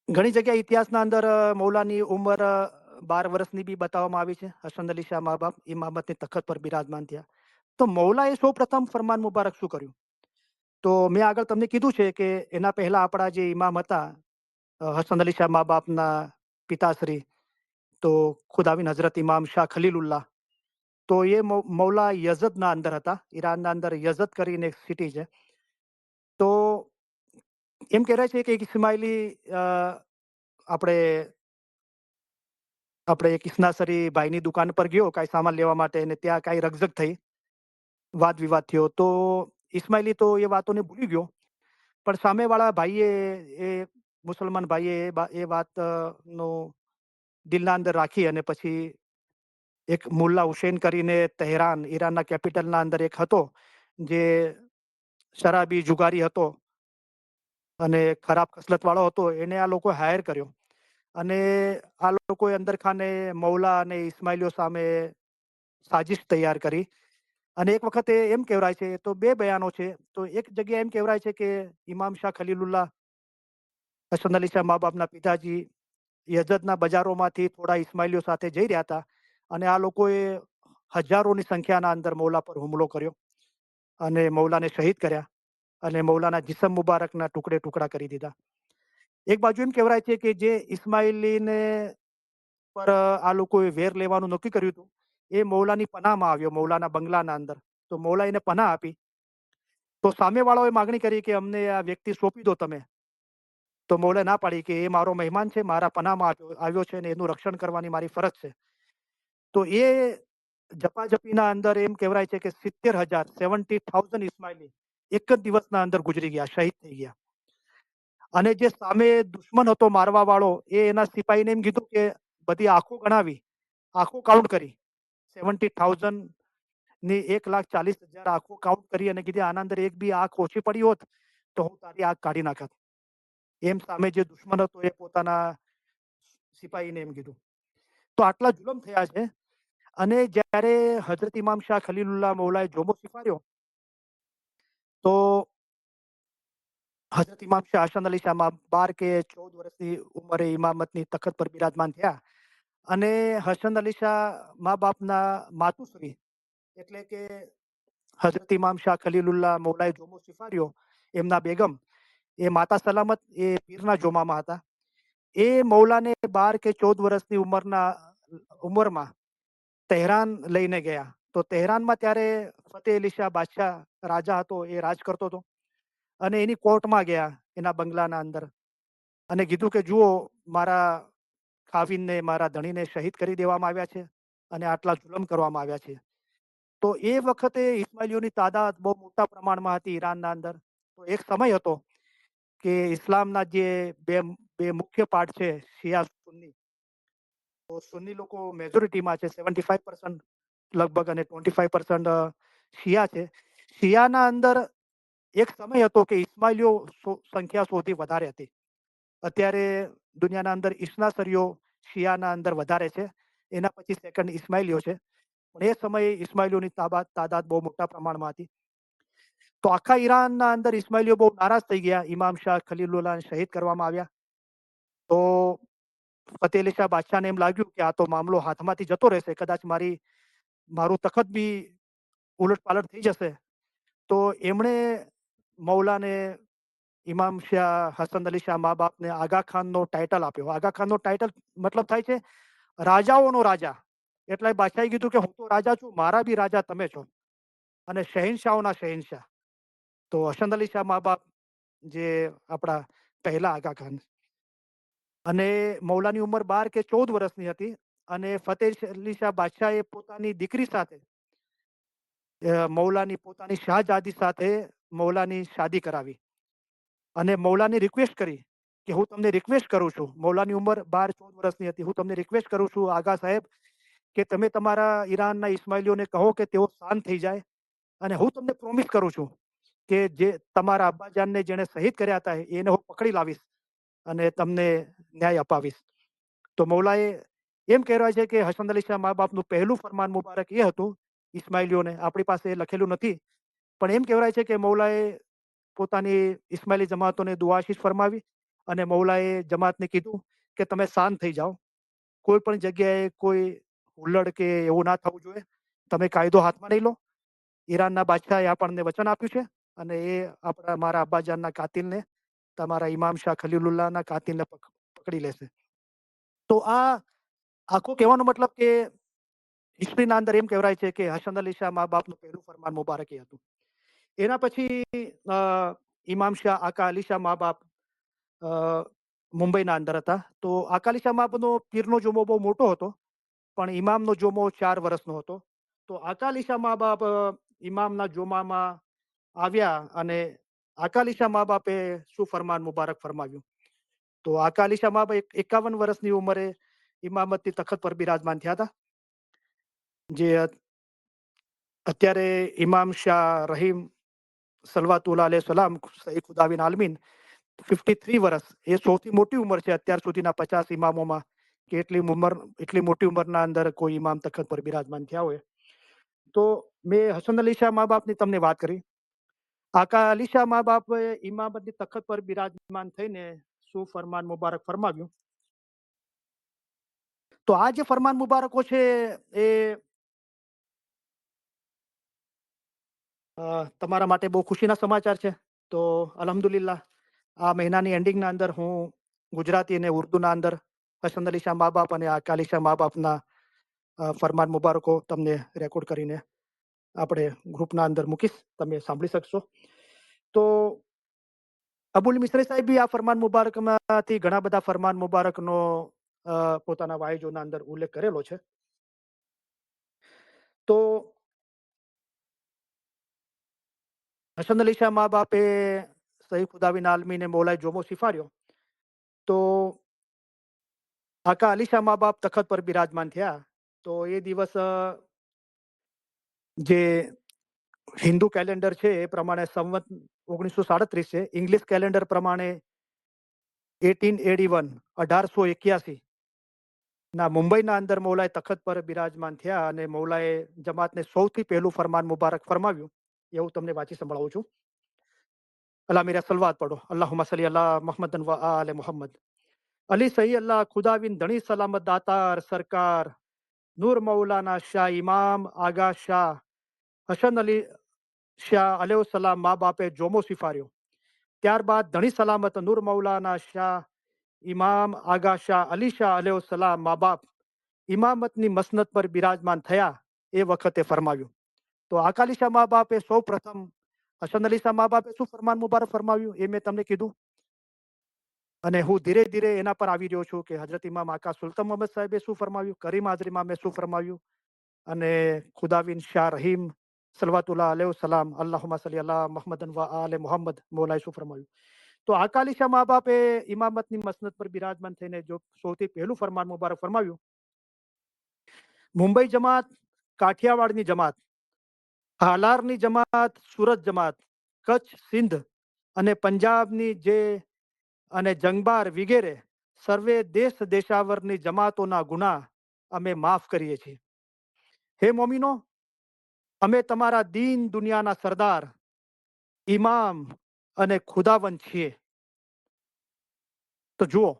ઘણી જગ્યાએ ઇતિહાસના અંદર મૌલાની ઉંમર 12 વર્ષની બી બતાવવામાં આવી છે. હસન અલી શાહ મા બાપ ઇમામતની તખત પર બિરાજમાન થયા. તો મૌલાએ સૌ પ્રથમ ફરમાન મુબારક શું કર્યું? તો મેં આગળ તમને કીધું છે કે એના પહેલા આપણા જે ઇમામ હતા હસન અલી શાહ મા બાપના પિતાશ્રી, તો ખુદાવીન હઝરત ઇમામ શાહ ખલીલુલ્લાહ, તો એ મૌલા યઝદના અંદર હતા. ઈરાનના અંદર યઝદ કરીને એક સિટી છે. તો એમ કહેવાય છે કે એક ઇસ્માઇલી આપણે આપણે એક ઇસ્નાસરી ભાઈની દુકાન પર ગયો કાંઈ સામાન લેવા માટે, અને ત્યાં કાંઈ રકઝક થઈ, વાદ વિવાદ થયો. તો ઇસ્માઇલી તો એ વાતોને ભૂલી ગયો, પણ સામેવાળા ભાઈએ, એ મુસલમાન ભાઈએ એ વાતનો દિલના અંદર રાખી, અને પછી એક મુલ્લા હુસૈન કરીને તહેરાન, ઈરાનના કેપિટલના અંદર એક હતો, જે શરાબી જુગારી હતો અને ખરાબ કસલતવાળો હતો, એને આ લોકો હાયર કર્યો. અને આ લોકોએ અંદર ખાને મૌલા અને ઇસ્માઇલીઓ સામે સાજિશ તૈયાર કરી. અને એક વખતે એમ કહેવાય છે, તો બે બયાનો છે. તો એક જગ્યાએ એમ કહેવાય છે કે ઇમામ શાહ ખલીલુલ્લાહ હસન અલી શાહ મા બાપના પિતાજી યઝદના બજારોમાંથી થોડા ઇસ્માઇલીઓ સાથે જઈ રહ્યા હતા, અને આ લોકોએ હજારોની સંખ્યાના અંદર મૌલા પર હુમલો કર્યો અને મૌલાને શહીદ કર્યા, અને મૌલાના જિસમ મુબારકના ટુકડે ટુકડા કરી દીધા. એક બાજુ એમ કહેવાય છે કે જે ઇસ્માઇલીને પર આ લોકોએ વેર લેવાનું નક્કી કર્યું હતું, એ મૌલાની પનાહમાં આવ્યો, મૌલાના બંગલાના અંદર. તો મૌલા એને પનાહ આપી. તો સામેવાળાઓએ માગણી કરી કે અમને આ વ્યક્તિ સોંપી દો તમે. તો મૌલાએ ના પાડી કે એ મારો મહેમાન છે, મારા પનાહમાં આવ્યો છે, અને એનું રક્ષણ કરવાની મારી ફરજ છે. તો એ ઝપાઝપીના અંદર એમ કહેવાય છે કે 70,000 ઇસ્માઇલી એક જ દિવસના અંદર ગુજરી ગયા, શહીદ થઈ ગયા. અને જે સામે દુશ્મન હતો મારવા વાળો, એ એના સિપાહીને એમ કીધું કે બધી આંખો ગણાવી, આંખો કાઉન્ટ કરી, 70,000 ની 1,40,000 આંખો કાઉન્ટ કરી, અને કીધી આના અંદર એક બી આંખ ઓછી પડી હોત તો હું તારી આંખ કાઢી નાખત. એમ સામે જે દુશ્મન હતો એ પોતાના સિપાહીને એમ કીધું. તો આટલા જુલમ થયા છે. અને જ્યારે હજરત ઇમામ શાહ ખલીલુલ્લાહ મૌલાએ જોમો સ્વીકાર્યો, તો હજરત ઇમામ શાહ હસન અલી શાહ 12 કે 14 વર્ષની ઉંમરે ઇમામતની તખત પર બિરાજમાન થયા. અને હસન અલી શાહ મા બાપના માતુશ્રી, એટલે કે હજરત ઇમામ શાહ ખલીલુલ્લાહ મૌલાએ જોમો સ્વીકાર્યો, એમના બેગમ, એ માતા સલામત, એ પીરના જોમામાં હતા. એ મૌલાને 12 કે 14 વર્ષની ઉંમરમાં તહેરાન લઈને ગયા. તો તહેરાનમાં ત્યારે ફતેહ અલી શાહ બાદશાહ રાજા હતો, એ રાજ કરતો હતો. અને એની કોર્ટમાં ગયા, એના બંગલાના અંદર, અને કીધું કે જુઓ, મારા ખાવીનને, મારા ધણીને શહીદ કરી દેવામાં આવ્યા છે, અને આટલા જુલમ કરવામાં આવ્યા છે. તો એ વખતે ઇસ્માઇલીઓની તાદાદ બહુ મોટા પ્રમાણમાં હતી ઈરાનના અંદર. તો એક સમય હતો કે ઇસ્લામના જે બે બે મુખ્ય પાર્ટ છે, શિયા સુન્ની, તો સુન્ની લોકો મેજોરિટીમાં છે, 75% લગભગ, અને 25% શિયા છે. શિયાના અંદર એક સમય હતો કે ઇસ્માઇલીઓ સંખ્યા સૌથી વધારે હતી. અત્યારે દુનિયાના અંદર ઇસ્નાસરીઓ શિયાના અંદર વધારે છે, એના પછી સેકન્ડ ઇસ્માઇલીઓ છે. પણ એ સમયે ઇસ્માઇલીઓની તાદાદ બહુ મોટા પ્રમાણમાં હતી. તો આખા ઈરાનના અંદર ઇસ્માઇલીઓ બહુ નારાજ થઈ ગયા. ઇમામ શાહ ખલીલુલ્લાહને શહીદ કરવામાં આવ્યા. તો ફતેહ અલી શાહ બાદશાહને એમ લાગ્યું કે આ તો મામલો હાથમાંથી જતો રહેશે, કદાચ મારું તખત બી ઉલટ-પાલટ થઈ જશે. તો એમણે મૌલાને ઇમામ શાહ હસન અલી શાહ મા બાપને આગા ખાનનો ટાઇટલ આપ્યો. આગા ખાનનો ટાઇટલ મતલબ થાય છે રાજાઓનો રાજા. એટલે બાદશાહે કીધું કે હું તો રાજા છું, મારા બી રાજા તમે છો અને શહેનશાહોના શહેનશાહ. તો હસન અલી શાહ મા બાપ જે આપણા પહેલા આગા ખાન, અને મૌલાની ઉંમર 12 કે 14 વર્ષની હતી. અને ફતેહ અલી શાહ બાદશાહે પોતાની દીકરી સાથે મૌલાની પોતાની શાહજાદી સાથે મૌલાની શાદી કરાવી અને મૌલાની રિક્વેસ્ટ કરી કે હું તમને રિક્વેસ્ટ કરું છું, મૌલાની ઉંમર 12-14 વર્ષની હતી, હું તમને રિક્વેસ્ટ કરું છું આગા સાહેબ કે તમે તમારા ઈરાનના ઇસ્માઇલીઓને કહો કે તેઓ શાંત થઈ જાય, અને હું તમને પ્રોમિસ કરું છું કે જે તમારા અબ્બાજાનને જેણે શહીદ કર્યા હતા એને હું પકડી લાવીશ અને તમને ન્યાય અપાવીશ. તો મૌલાએ એમ કહેવાય છે કે હસન અલી શાહ મા બાપનું પહેલું ફરમાન મુબારક એ હતું ઇસ્માઇલીઓને, આપણી પાસે એ લખેલું નથી, પણ એમ કહેવાય છે કે મૌલાએ પોતાની ઇસ્માઇલી જમાતોને દુઆશીશ ફરમાવી અને મૌલાએ જમાતને કીધું કે તમે શાંત થઈ જાઓ, કોઈ પણ જગ્યાએ કોઈ હુલ્લડ કે એવું ના થવું જોઈએ, તમે કાયદો હાથમાં નહીં લો. ઈરાનના બાદશાહે આપણને વચન આપ્યું છે અને એ આપણા મારા અબ્બાજાનના કાતિલને, તમારા ઇમામ શાહ ખલીલુલ્લાહના કાતિલને પકડી લેશે. તો આ આખો કહેવાનો મતલબ કે હિસ્ટ્રીના અંદર એમ કહેવાય છે કે હસન અલી શાહ મા બાપનું પહેલું ફરમાન મુબારક એ હતું. એના પછી ઇમામ શાહ આકા અલી શાહ મા બાપ મુંબઈના અંદર હતા. તો આકા અલી શાહ મા બાપનો પીરનો જોમો બહુ મોટો હતો, પણ ઇમામનો જોમો 4 વર્ષનો હતો. તો આકા અલી શાહ મા બાપ ઇમામના જોમામાં આવ્યા અને આકા અલી શાહ મા બાપે શું ફરમાન મુબારક ફરમાવ્યું. તો આકા અલી શાહ મા બાપ 51 વર્ષની ઉંમરે ઇમામતની તખત પર બિરાજમાન થયા હતા. જે અત્યારે ઇમામ શાહ રહીમ સલવાતુલ્લાહ અલૈહિ સલામ સૈયદ ખુદાબીન આલમીન 53 વર્ષ, એ સૌથી મોટી ઉંમર છે અત્યાર સુધીના 50 ઇમામોમાં, કે એટલી મોટી ઉંમરના અંદર કોઈ ઇમામ તખત પર બિરાજમાન થયા હોય. તો મેં હસન અલી શાહ મા બાપની તમને વાત કરી. આકા અલી શાહ મા બાપે ઇમામતની તખત પર બિરાજમાન થઈને શું ફરમાન મુબારક ફરમાવ્યું. તો આ જે ફરમાન મુબારકો છે એ તમારા માટે બહુ ખુશીના સમાચાર છે. તો અલ્હમ્દુલિલ્લાહ આ મહિનાની એન્ડિંગના અંદર હું ગુજરાતી અને ઉર્દુના અંદર હસન અલી શાહ મા બાપ અને આકા અલી શાહ મા બાપના ફરમાન મુબારકો તમને રેકોર્ડ કરીને આપણે ગ્રુપના અંદર મૂકીશ, તમે સાંભળી શકશો. તો અબુલ મિસ્રી સાહેબ બી આ ફરમાન મુબારકમાંથી ઘણા બધા ફરમાન મુબારકનો પોતાના વાયજોના અંદર ઉલ્લેખ કરેલો છે. તો હસન અલી શાહ મા બાપે સૈયદ ખુદાબીન આલમીને મૌલાએ જોમો સ્વીકાર્યો. તો આકા અલી શાહ મા બાપ તખત પર બિરાજમાન થયા. તો એ દિવસ જે હિન્દુ કેલેન્ડર છે એ પ્રમાણે સંવત 1937 છે, ઇંગ્લિશ કેલેન્ડર પ્રમાણે 1881 ના મુંબઈના અંદર મૌલાએ તખત પર બિરાજમાન થયા અને મૌલાએ જમાતને સૌથી પહેલું ફરમાન મુબારક ફરમાવ્યું. એવું તમને વાંચી સંભળાવું છું. અલ્લાહ મેરા સલવાત પઢો. અલ્લાहुम्मा सल्ली अला मुहम्मदन व आले मोहम्मद. અલી સહી અલ્લાહ ખુદાવિન ધણી સલામત દાતાર સરકાર નૂર મૌલાના શાહ ઇમામ આગા શાહ હસન અલી શાહ અલૈહિ સલામ મા બાપે જોમો સ્વીકાર્યો. ત્યારબાદ ધણી સલામત નૂર મૌલાના શાહ ઇમામ આગા શાહ અલી શાહ અલૈહિ સલામ મા બાપ ઇમામતની મસનદ પર બિરાજમાન થયા એ વખતે ફરમાવ્યું. તો આકા અલી શાહ મા બાપે સૌ પ્રથમ હસન અલી શાહ મા બાપે શું ફરમાન મુબારક ફરમાવ્યું એ મેં તમને કીધું, અને હું ધીરે ધીરે એના પર આવી રહ્યો છું કે હજરત ઇમામ આકા સુલતાન મોહમ્મદ સાહેબે શું ફરમાવ્યું, કરીમ હાજર ઇમામે શું ફરમાવ્યું, અને ખુદાવિન શાહ રહીમ સલવાતુલ્લાહ અલૈહિ સલામ અલ્લાहुम्मा सल्ली अला मुहम्मदन व आले मोहम्मद મૌલાએ શું ફરમાવ્યું. તો આકા અલી શાહ મા બાપે ઇમામતની મસનદ પર બિરાજમાન થઈને જો સૌથી પહેલું ફરમાન મુબારક ફરમાવ્યું. મુંબઈ જમાત, કાઠિયાવાડની જમાત, હાલારની જમાત, સુરત જમાત, કચ્છ, સિંધ અને પંજાબની જે અને જંગબાર વગેરે સર્વે દેશ દેશાવરની જમાતોના ગુના અમે માફ કરીએ છીએ. હે મોમીનો, અમે તમારા દીન દુનિયાના સરદાર, ઇમામ અને ખુદાવંત છીએ. તો જુઓ,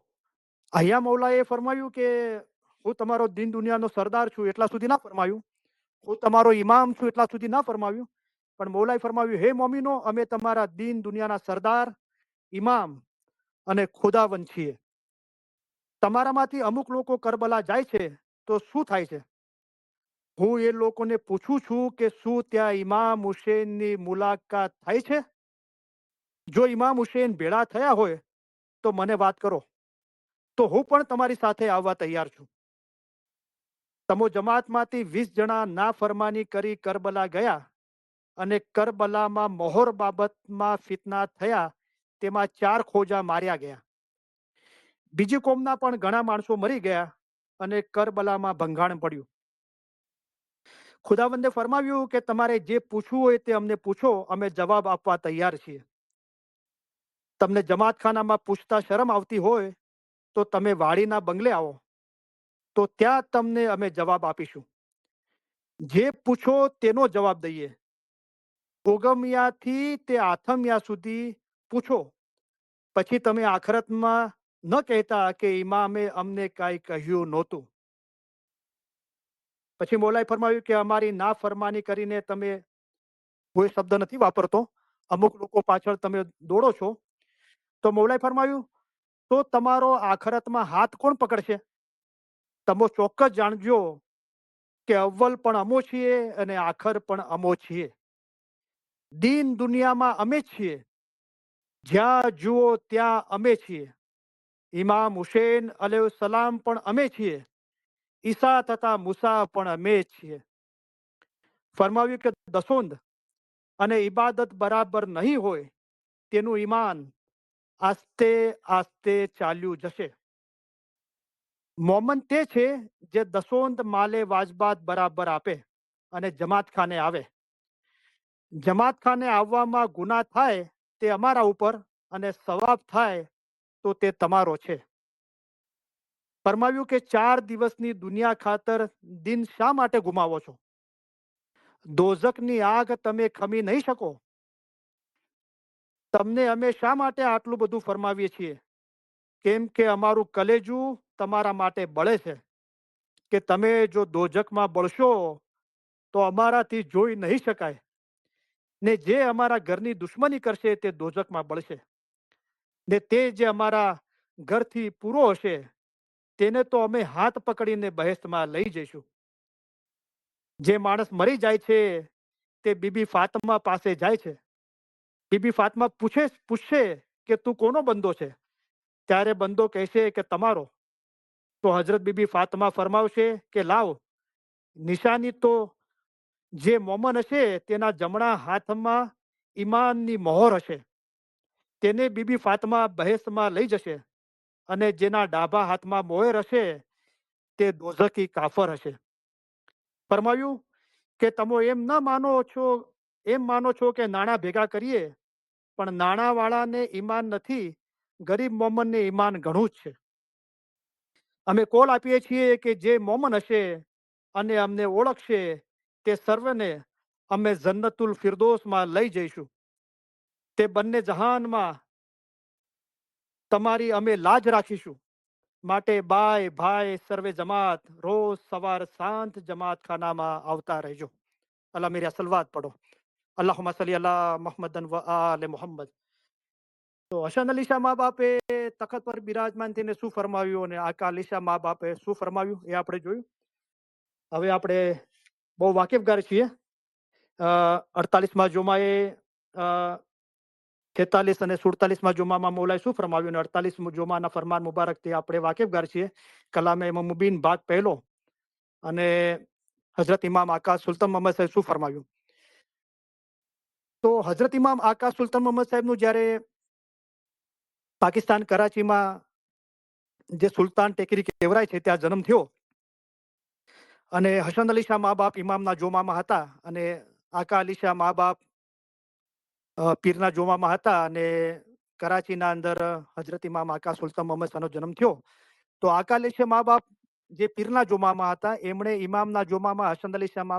અહીંયા મૌલાએ ફરમાવ્યું કે હું તમારો દીન દુનિયાનો સરદાર છું, એટલા સુધી ના ફરમાયું. હું તમારો ઇમામ છું, એટલા સુધી ના ફરમાવ્યું. પણ મૌલાએ ફરમાવ્યું, હે મોમીનો, અમે તમારા દીન દુનિયાના સરદાર, ઇમામ અને ખુદાવંત છીએ. તમારામાંથી અમુક લોકો કરબલા જાય છે તો શું થાય છે? હું એ લોકોને પૂછું છું કે શું ત્યાં ઇમામ હુસેનની મુલાકાત થાય છે? જો ઇમામ હુસેન ભેળા થયા હોય તો મને વાત કરો, તો હું પણ તમારી સાથે આવવા તૈયાર છું. તમો જમાતમાંથી 20 જણા નાફરમાની કરી કરબલા ગયા અને કરબલામાં મોહર બાબતમાં ફિતના થયા, તેમાં 4 ખોજા માર્યા ગયા. બીજી કોમના પણ ઘણા માણસો મરી ગયા અને કરબલામાં ભંગાણ પડ્યું. ખુદાવંદે ફરમાવ્યું કે તમારે જે પૂછવું હોય તે અમને પૂછો, અમે જવાબ આપવા તૈયાર છીએ. તમને જમાતખાનામાં પૂછતા શરમ આવતી હોય તો તમે વાડીના બંગલે આવો, તો ત્યાં તમને અમે જવાબ આપીશું. જે પૂછો તેનો જવાબ દઈએ. ઓગમિયાથી તે આથમિયા સુધી પૂછો, પછી તમે આખરતમાં ન કહેતા કે ઇમામે અમને કાંઈ કહ્યું નહોતું. પછી મૌલાએ ફરમાવ્યું કે અમારી નાફરમાની કરીને તમે, કોઈ શબ્દ નથી વાપરતો, અમુક લોકો પાછળ તમે દોડો છો. તો મૌલાએ ફરમાવ્યું, તો તમારો આખરતમાં હાથ કોણ પકડશે? તમે ચોક્કસ જાણજો કે અવ્વલ પણ અમો છીએ અને આખર પણ અમો છીએ. દીન દુનિયામાં અમે છીએ, જ્યાં જુઓ ત્યાં અમે છીએ. ઇમામ હુસેન અલૈહિસ્સલામ પણ અમે છીએ. ઈસા તથા મૂસા પણ અમે છીએ. ફરમાવ્યું કે દસોંદ અને ઇબાદત બરાબર નહીં હોય તેનું ઈમાન આસ્તે આસ્તે ચાલ્યું જશે. મોમન તે છે જે દસોંદ માલે વાજબાત બરાબર આપે અને જમાતખાને આવે. જમાતખાને આવવામાં ગુનાહ થાય તે અમારા ઉપર અને સવાબ થાય તો તે તમારો છે. ફરમાવ્યું કે 4 દિવસની દુનિયા ખાતર દિન શા માટે ગુમાવો છો? દોઝકની આગ તમે ખમી નહીં શકો? તમને અમે શા માટે આટલું બધું ફરમાવીએ છીએ? કેમ કે અમારું કલેજું તમારા માટે બળે છે કે તમે જો દોઝકમાં બળશો તો અમારાથી જોઈ નહીં શકાય, ને જે અમારા ઘરની દુશ્મની કરશે તે દોઝકમાં બળશે, ને તે જે અમારા ઘરથી પૂરો હશે તેને તો અમે હાથ પકડીને બહેશતમાં લઈ જઈશું. જે માણસ મરી જાય છે તે બીબી ફાતમા પાસે જાય છે. બીબી ફાતમા પૂછશે કે તું કોનો બંદો છે? ત્યારે બંદો કહેશે કે તમારો. તો હજરત બીબી ફાતમા ફરમાવશે કે લાવ, નિશાની તો જે મોમન હશે તેના જમણા હાથમાં ઈમાનની મોહર હશે, તેને બીબી ફાતમા બહેશમાં લઈ જશે, અને જેના ડાબા હાથમાં મોહર હશે તે દોઝકી કાફર હશે. ફરમાવ્યું કે તમે એમ માનો છો કે નાણાં ભેગા કરીએ, પણ નાણાંવાળાને ઈમાન નથી, ગરીબ મોમનને ઈમાન ઘણું જ છે. અમે કોલ આપીએ છીએ કે જે મોમન હશે અને અમને ઓળખશે તે સર્વને અમે જન્નતુલ ફિરદોસમાં લઈ જઈશું. તે બંને જહાનમાં તમારી અમે લાજ રાખીશું. માટે બાય ભાઈ સર્વે જમાત રોજ સવાર શાંત જમાત ખાનામાં આવતા રહેજો. અલ્લાહ મેરી સલવાત પડો. અલ્લાहुम्मा सल्ली अला मुहम्मदन व आले मोहम्मद. તો હસન અલી શાહ મા બાપે તખત પર બિરાજમાન થઈને શું ફરમાવ્યું અને આકા અલી શાહ મા બાપે શું ફરમાવ્યું એ આપણે જોયું. હવે આપણે બહુ વાકેફગાર છીએ. 48માં જોમાએ 43 અને 47માં જોમામાં મૌલાએ શું ફરમાવ્યું અને 48 જોમાના ફરમાન મુબારકથી આપણે વાકેફગાર છીએ. કલામે ઇમામ મુબીન ભાગ પહેલો અને હજરત ઇમામ આકા સુલતાન મોહમ્મદ સાહેબ શું ફરમાવ્યું. તો હજરત ઇમામ આકા સુલતાન મોહમ્મદ સાહેબનું જ્યારે પાકિસ્તાન કરાચીમાં જે સુલતાન ટેકરી કહેવાય છે ત્યાં જન્મ થયો, અને હસન અલી શાહ મા બાપ ઇમામના જોમામાં હતા અને આકા અલી શાહ મા બાપ પીરના જોમામાં હતા, અને કરાચીના અંદર હજરત ઇમામ આકા સુલતાન મોહમ્મદ શાહનો જન્મ થયો. તો આકા અલી શાહ મા બાપ જે પીરના જોમામાં હતા એમણે ઇમામના જોમામાં હસન અલી શાહ